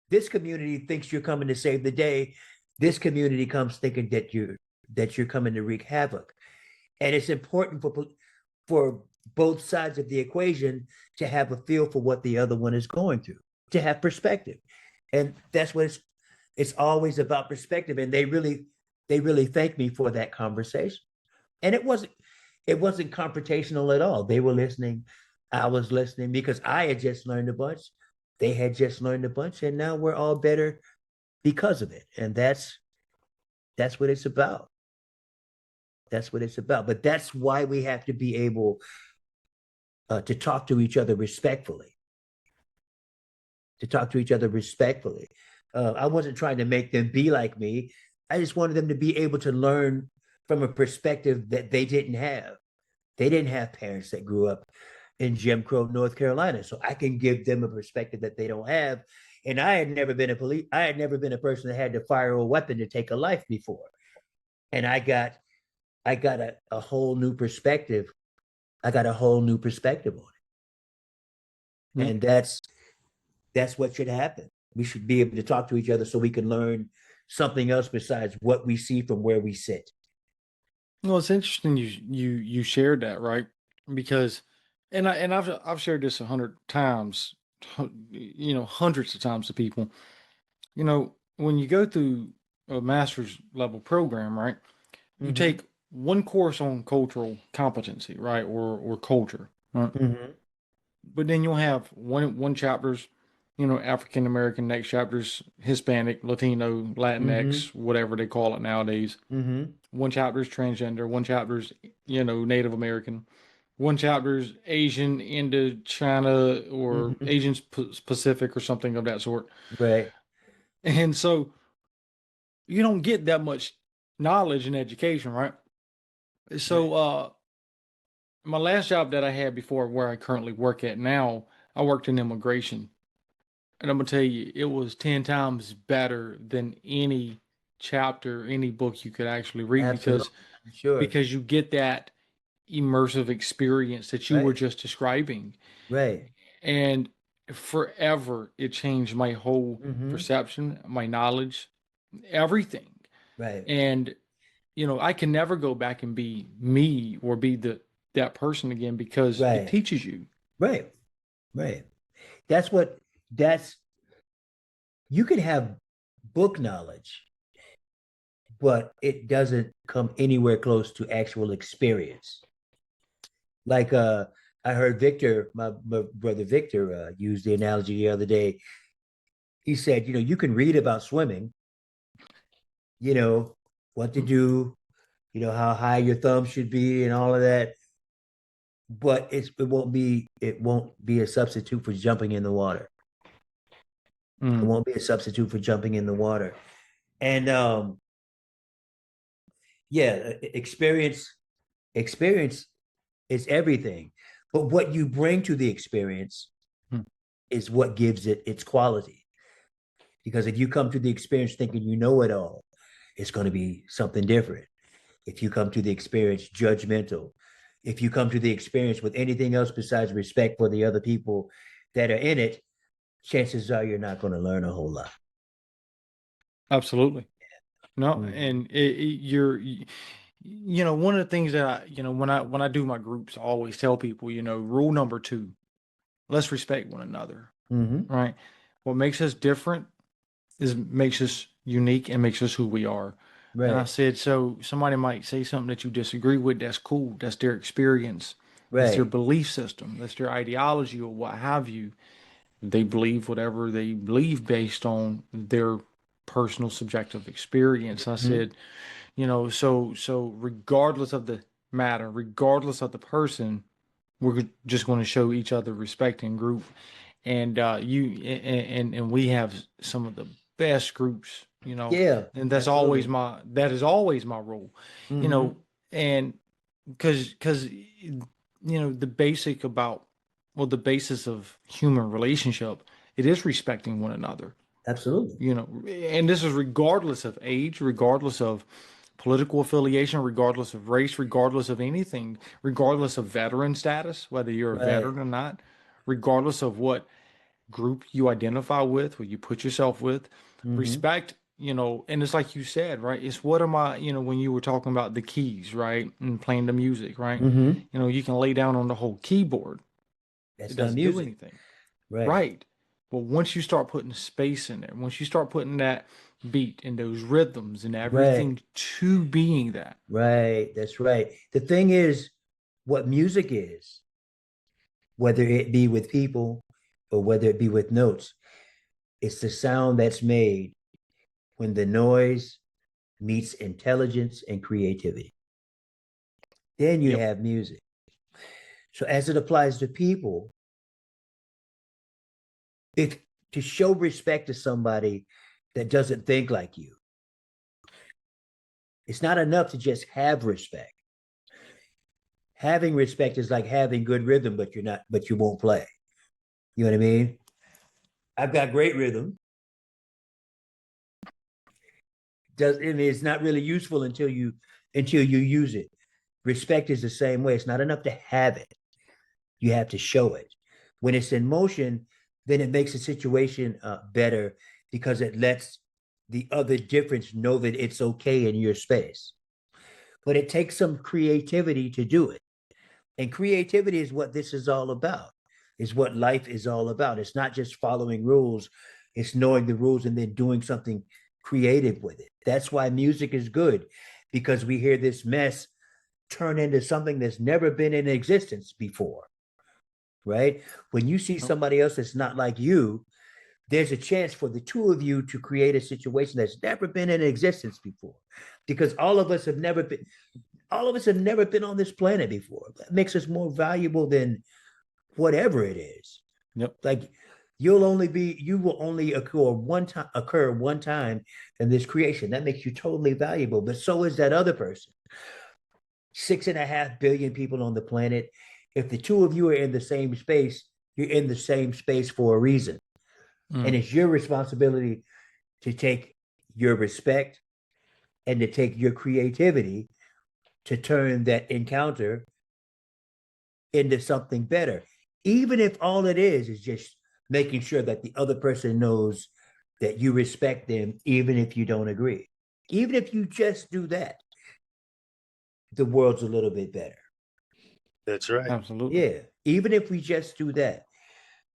this community thinks you're coming to save the day. This community comes thinking that you're coming to wreak havoc. And it's important for both sides of the equation to have a feel for what the other one is going through, to have perspective. And that's what it's always about, perspective. And they really thanked me for that conversation. And it wasn't confrontational at all. They were listening. I was listening because I had just learned a bunch. They had just learned a bunch, and now we're all better because of it. And that's what it's about. That's what it's about. But that's why we have to be able to talk to each other respectfully. I wasn't trying to make them be like me. I just wanted them to be able to learn from a perspective that they didn't have. They didn't have parents that grew up in Jim Crow, North Carolina. So I can give them a perspective that they don't have. And I had never been a person that had to fire a weapon to take a life before. And I got a whole new perspective. I got a whole new perspective on it. Mm-hmm. And that's what should happen. We should be able to talk to each other so we can learn something else besides what we see from where we sit. Well, it's interesting you shared that, right? Because, and I've shared this 100 times, hundreds of times to people. When you go through a master's level program, right? You mm-hmm. take one course on cultural competency, right, or culture, right? Mm-hmm. But then you'll have one chapter's, African American, next chapter's Hispanic, Latino, Latinx, mm-hmm. whatever they call it nowadays. Mm-hmm. One chapter's transgender, one chapter's, Native American, one chapter's Asian, Indochina, or mm-hmm. Asian Pacific or something of that sort. Right. And so you don't get that much knowledge and education, right? So my last job that I had before where I currently work at now, I worked in immigration. And I'm going to tell you, it was 10 times better than any chapter, any book you could actually read. Absolutely. Because you get that immersive experience that you right. were just describing. Right. And forever, it changed my whole mm-hmm. perception, my knowledge, everything. Right. And, I can never go back and be me or be that person again because right. it teaches you. Right. Right. You can have book knowledge, but it doesn't come anywhere close to actual experience. Like I heard Victor, my brother Victor, use the analogy the other day. He said, you can read about swimming, what to do, how high your thumb should be and all of that, but it won't be a substitute for jumping in the water. It won't be a substitute for jumping in the water. And yeah, experience is everything. But what you bring to the experience is what gives it its quality. Because if you come to the experience thinking you know it all, it's going to be something different. If you come to the experience judgmental, if you come to the experience with anything else besides respect for the other people that are in it, chances are you're not going to learn a whole lot. Absolutely. No, and one of the things that when I do my groups, I always tell people, rule number 2, let's respect one another. Right? What makes us different makes us unique and makes us who we are. Right. And I said, so somebody might say something that you disagree with. That's cool. That's their experience. That's their Right. belief system. That's their ideology or what have you. They believe whatever they believe based on their personal subjective experience. I said, so regardless of the matter, regardless of the person, we're just going to show each other respect in group. And and we have some of the best groups, Yeah. and that's Absolutely. that is always my role, and because the basis of human relationship, it is respecting one another. Absolutely. And this is regardless of age, regardless of political affiliation, regardless of race, regardless of anything, regardless of veteran status, whether you're a Right. veteran or not, regardless of what group you identify with, what you put yourself with, respect, and it's like you said, right? It's what am I, when you were talking about the keys, right? And playing the music, right? You can lay down on the whole keyboard. That's It not doesn't do music. anything. Right. Right. But once you start putting space in there, once you start putting that beat and those rhythms and everything to being that. Right. That's right. The thing is, what music is, whether it be with people or whether it be with notes, it's the sound that's made when the noise meets intelligence and creativity. Then you Yep. have music. So as it applies to people, if to show respect to somebody that doesn't think like you, it's not enough to just have respect. Having respect is like having good rhythm, but you won't play. You know what I mean? I've got great rhythm. It's not really useful until you use it. Respect is the same way. It's not enough to have it. You have to show it. When it's in motion, then it makes the situation better because it lets the other difference know that it's okay in your space. But it takes some creativity to do it. And creativity is what this is all about, is what life is all about. It's not just following rules, it's knowing the rules and then doing something creative with it. That's why music is good, because we hear this mess turn into something that's never been in existence before, right? When you see somebody else that's not like you, there's a chance for the two of you to create a situation that's never been in existence before, because all of us have never been on this planet before. That makes us more valuable than whatever it is. Yep. Like you will only occur one time in this creation. That makes you totally valuable. But so is that other person. 6.5 billion people on the planet. If the two of you are in the same space, you're in the same space for a reason. And it's your responsibility to take your respect and to take your creativity to turn that encounter into something better. Even if all it is just making sure that the other person knows that you respect them, even if you don't agree. Even if you just do that, the world's a little bit better. That's right. Absolutely. Yeah, even if we just do that.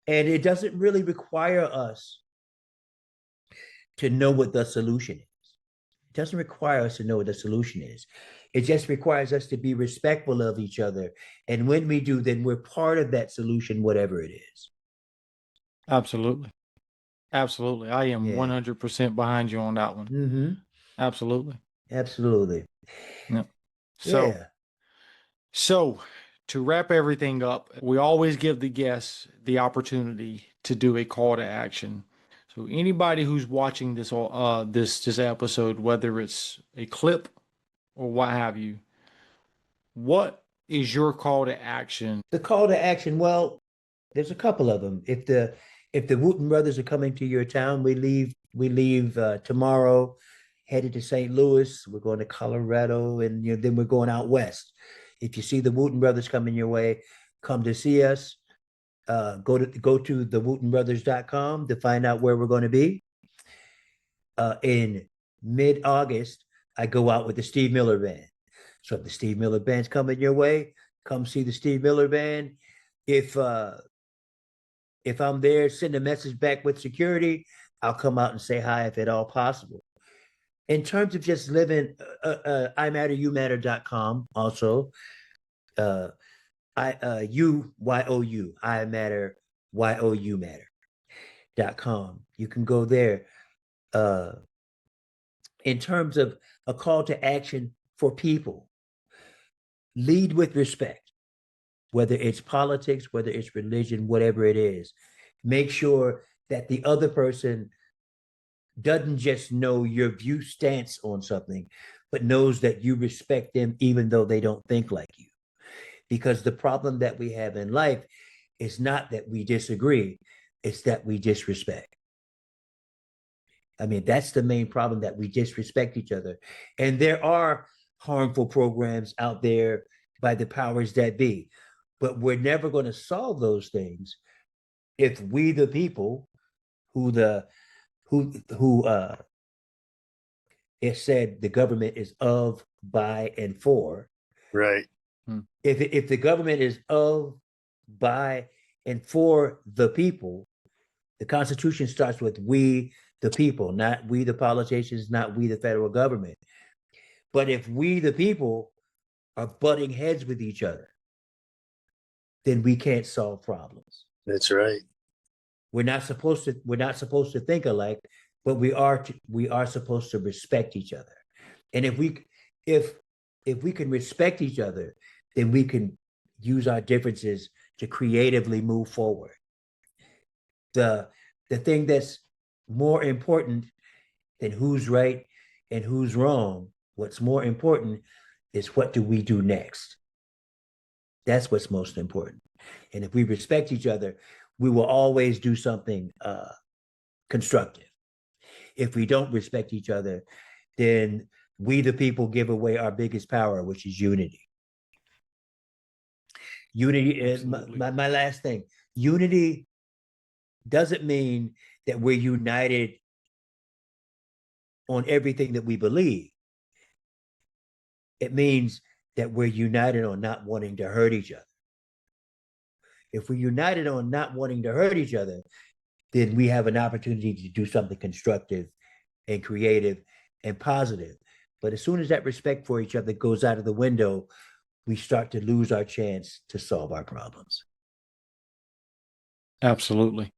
And it doesn't really require us to know what the solution is. doesn't require us to know what the solution is. It just requires us to be respectful of each other. And when we do, then we're part of that solution, whatever it is. Absolutely. Absolutely. I am Yeah. 100% behind you on that one. Mm-hmm. Absolutely. Absolutely. Yeah. Yeah. So to wrap everything up, we always give the guests the opportunity to do a call to action. So anybody who's watching this this episode, whether it's a clip or what have you, what is your call to action? The call to action, well, there's a couple of them. If the Wooten brothers are coming to your town, we leave tomorrow, headed to St. Louis. We're going to Colorado, and then we're going out west. If you see the Wooten brothers coming your way, come to see us. Go to thewootenbrothers.com to find out where we're going to be. In mid-August, I go out with the Steve Miller Band. So if the Steve Miller Band's coming your way, come see the Steve Miller Band. If I'm there, send a message back with security. I'll come out and say hi if at all possible. In terms of just living, imatteryoumatter.com also. YOU, I matter, YOU matter.com. You can go there. In terms of a call to action for people, lead with respect, whether it's politics, whether it's religion, whatever it is. Make sure that the other person doesn't just know your view stance on something, but knows that you respect them even though they don't think like you. Because the problem that we have in life is not that we disagree, it's that we disrespect. I mean, that's the main problem, that we disrespect each other. And there are harmful programs out there by the powers that be, but we're never going to solve those things if we, the people, who it said the government is of, by, and for. Right. If the government is of, by, and for the people, the Constitution starts with we, the people, not we, the politicians, not we, the federal government. But if we, the people, are butting heads with each other, then we can't solve problems. That's right. We're not supposed to think alike, but we are supposed to respect each other. And if we can respect each other, then we can use our differences to creatively move forward. The thing that's more important than who's right and who's wrong, what's more important is what do we do next? That's what's most important. And if we respect each other, we will always do something constructive. If we don't respect each other, then we, the people, give away our biggest power, which is unity. Unity is my last thing. Unity doesn't mean that we're united on everything that we believe. It means that we're united on not wanting to hurt each other. If we're united on not wanting to hurt each other, then we have an opportunity to do something constructive and creative and positive. But as soon as that respect for each other goes out of the window, we start to lose our chance to solve our problems. Absolutely.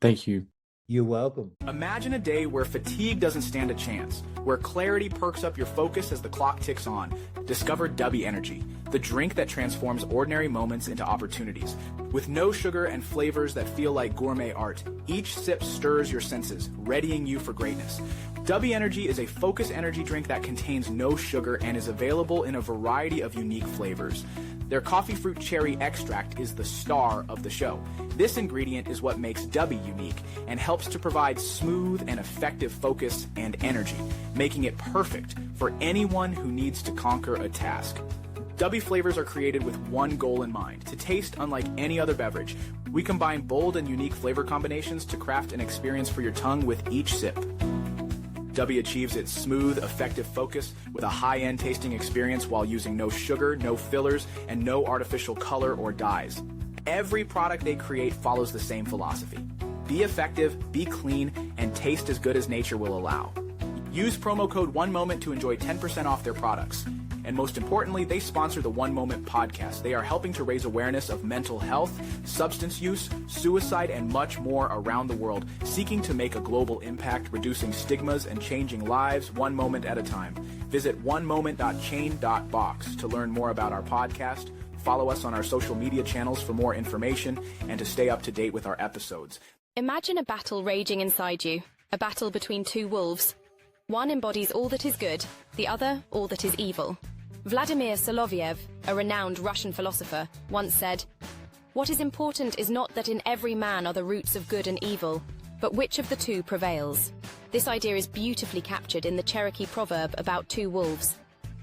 Thank you. You're welcome. Imagine a day where fatigue doesn't stand a chance, where clarity perks up your focus as the clock ticks on. Discover Dubby Energy, the drink that transforms ordinary moments into opportunities. With no sugar and flavors that feel like gourmet art, each sip stirs your senses, readying you for greatness. Dubby Energy is a focus energy drink that contains no sugar and is available in a variety of unique flavors. Their coffee fruit cherry extract is the star of the show. This ingredient is what makes Dubby unique and helps to provide smooth and effective focus and energy, making it perfect for anyone who needs to conquer a task. Dubby flavors are created with one goal in mind: to taste unlike any other beverage. We combine bold and unique flavor combinations to craft an experience for your tongue with each sip. Dubby achieves its smooth, effective focus with a high-end tasting experience while using no sugar, no fillers, and no artificial color or dyes. Every product they create follows the same philosophy: be effective, be clean, and taste as good as nature will allow. Use promo code OneMoment to enjoy 10% off their products. And most importantly, they sponsor the One Moment podcast. They are helping to raise awareness of mental health, substance use, suicide, and much more around the world, seeking to make a global impact, reducing stigmas and changing lives one moment at a time. Visit onemoment.chain.box to learn more about our podcast. Follow us on our social media channels for more information and to stay up to date with our episodes. Imagine a battle raging inside you, a battle between two wolves. One embodies all that is good, the other all that is evil. Vladimir Soloviev, a renowned Russian philosopher, once said, "What is important is not that in every man are the roots of good and evil, but which of the two prevails." This idea is beautifully captured in the Cherokee proverb about two wolves.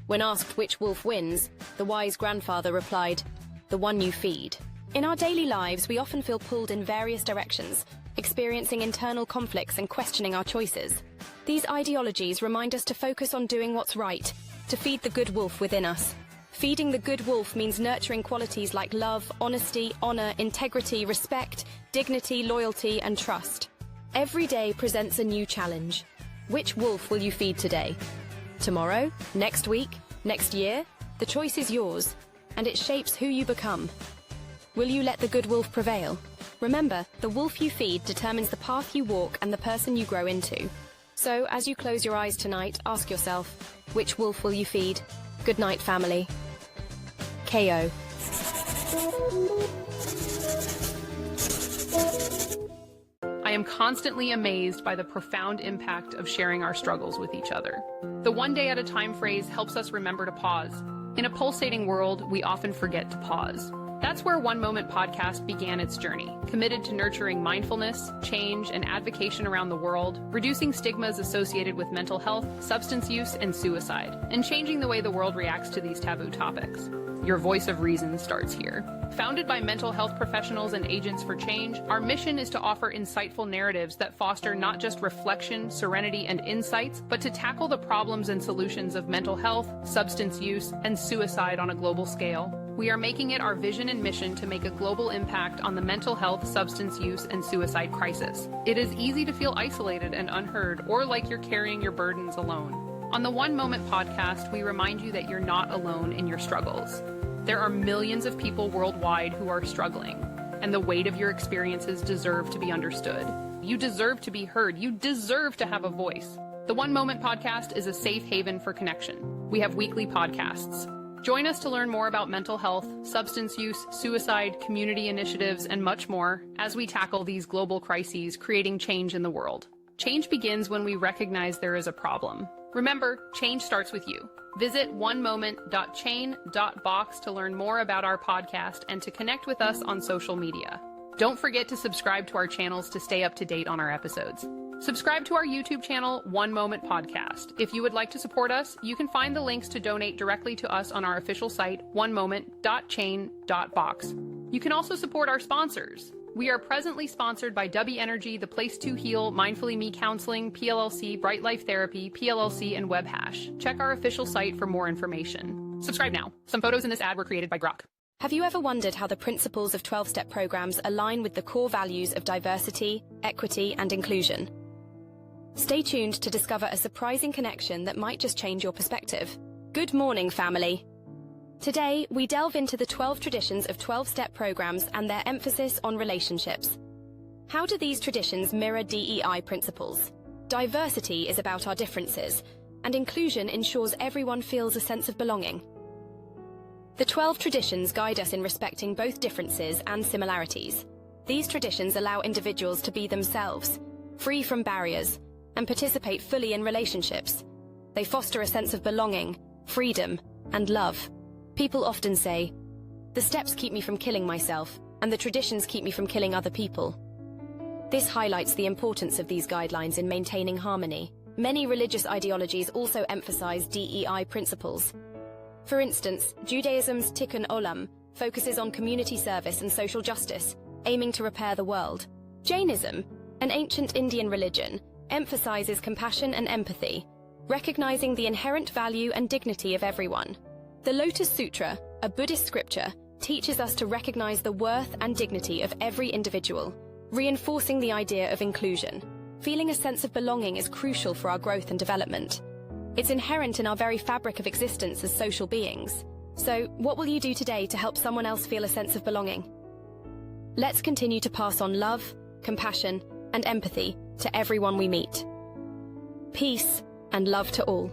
When asked which wolf wins, the wise grandfather replied, "The one you feed." In our daily lives, we often feel pulled in various directions, experiencing internal conflicts and questioning our choices. These ideologies remind us to focus on doing what's right, to feed the good wolf within us. Feeding the good wolf means nurturing qualities like love, honesty, honor, integrity, respect, dignity, loyalty, and trust. Every day presents a new challenge. Which wolf will you feed today? Tomorrow? Next week? Next year? The choice is yours, and it shapes who you become. Will you let the good wolf prevail? Remember, the wolf you feed determines the path you walk and the person you grow into. So, as you close your eyes tonight, ask yourself, which wolf will you feed? Good night, family. KO. I am constantly amazed by the profound impact of sharing our struggles with each other. The one day at a time phrase helps us remember to pause. In a pulsating world, we often forget to pause. That's where One Moment Podcast began its journey, committed to nurturing mindfulness, change, and advocacy around the world, reducing stigmas associated with mental health, substance use, and suicide, and changing the way the world reacts to these taboo topics. Your voice of reason starts here. Founded by mental health professionals and agents for change, our mission is to offer insightful narratives that foster not just reflection, serenity, and insights, but to tackle the problems and solutions of mental health, substance use, and suicide on a global scale. We are making it our vision and mission to make a global impact on the mental health, substance use, and suicide crisis. It is easy to feel isolated and unheard, or like you're carrying your burdens alone. On the One Moment Podcast, we remind you that you're not alone in your struggles. There are millions of people worldwide who are struggling, and the weight of your experiences deserve to be understood. You deserve to be heard. You deserve to have a voice. The One Moment Podcast is a safe haven for connection. We have weekly podcasts. Join us to learn more about mental health, substance use, suicide, community initiatives, and much more as we tackle these global crises, creating change in the world. Change begins when we recognize there is a problem. Remember, change starts with you. Visit onemoment.chain.box to learn more about our podcast and to connect with us on social media. Don't forget to subscribe to our channels to stay up to date on our episodes. Subscribe to our YouTube channel, One Moment Podcast. If you would like to support us, you can find the links to donate directly to us on our official site, onemoment.chain.box. You can also support our sponsors. We are presently sponsored by Dubby Energy, The Place to Heal, Mindfully Me Counseling PLLC, Life Therapy PLLC, and WebHash. Check our official site for more information. Subscribe now. Some photos in this ad were created by Grok. Have you ever wondered how the principles of 12-step programs align with the core values of diversity, equity, and inclusion? Stay tuned to discover a surprising connection that might just change your perspective. Good morning, family. Today, we delve into the 12 traditions of 12-step programs and their emphasis on relationships. How do these traditions mirror DEI principles? Diversity is about our differences, and inclusion ensures everyone feels a sense of belonging. The 12 traditions guide us in respecting both differences and similarities. These traditions allow individuals to be themselves, free from barriers, and participate fully in relationships. They foster a sense of belonging, freedom, and love. People often say, "The steps keep me from killing myself, and the traditions keep me from killing other people." This highlights the importance of these guidelines in maintaining harmony. Many religious ideologies also emphasize DEI principles. For instance, Judaism's Tikkun Olam focuses on community service and social justice, aiming to repair the world. Jainism, an ancient Indian religion, emphasizes compassion and empathy, recognizing the inherent value and dignity of everyone. The Lotus Sutra, a Buddhist scripture, teaches us to recognize the worth and dignity of every individual, reinforcing the idea of inclusion. Feeling a sense of belonging is crucial for our growth and development. It's inherent in our very fabric of existence as social beings. So, what will you do today to help someone else feel a sense of belonging? Let's continue to pass on love, compassion, and empathy to everyone we meet. Peace and love to all.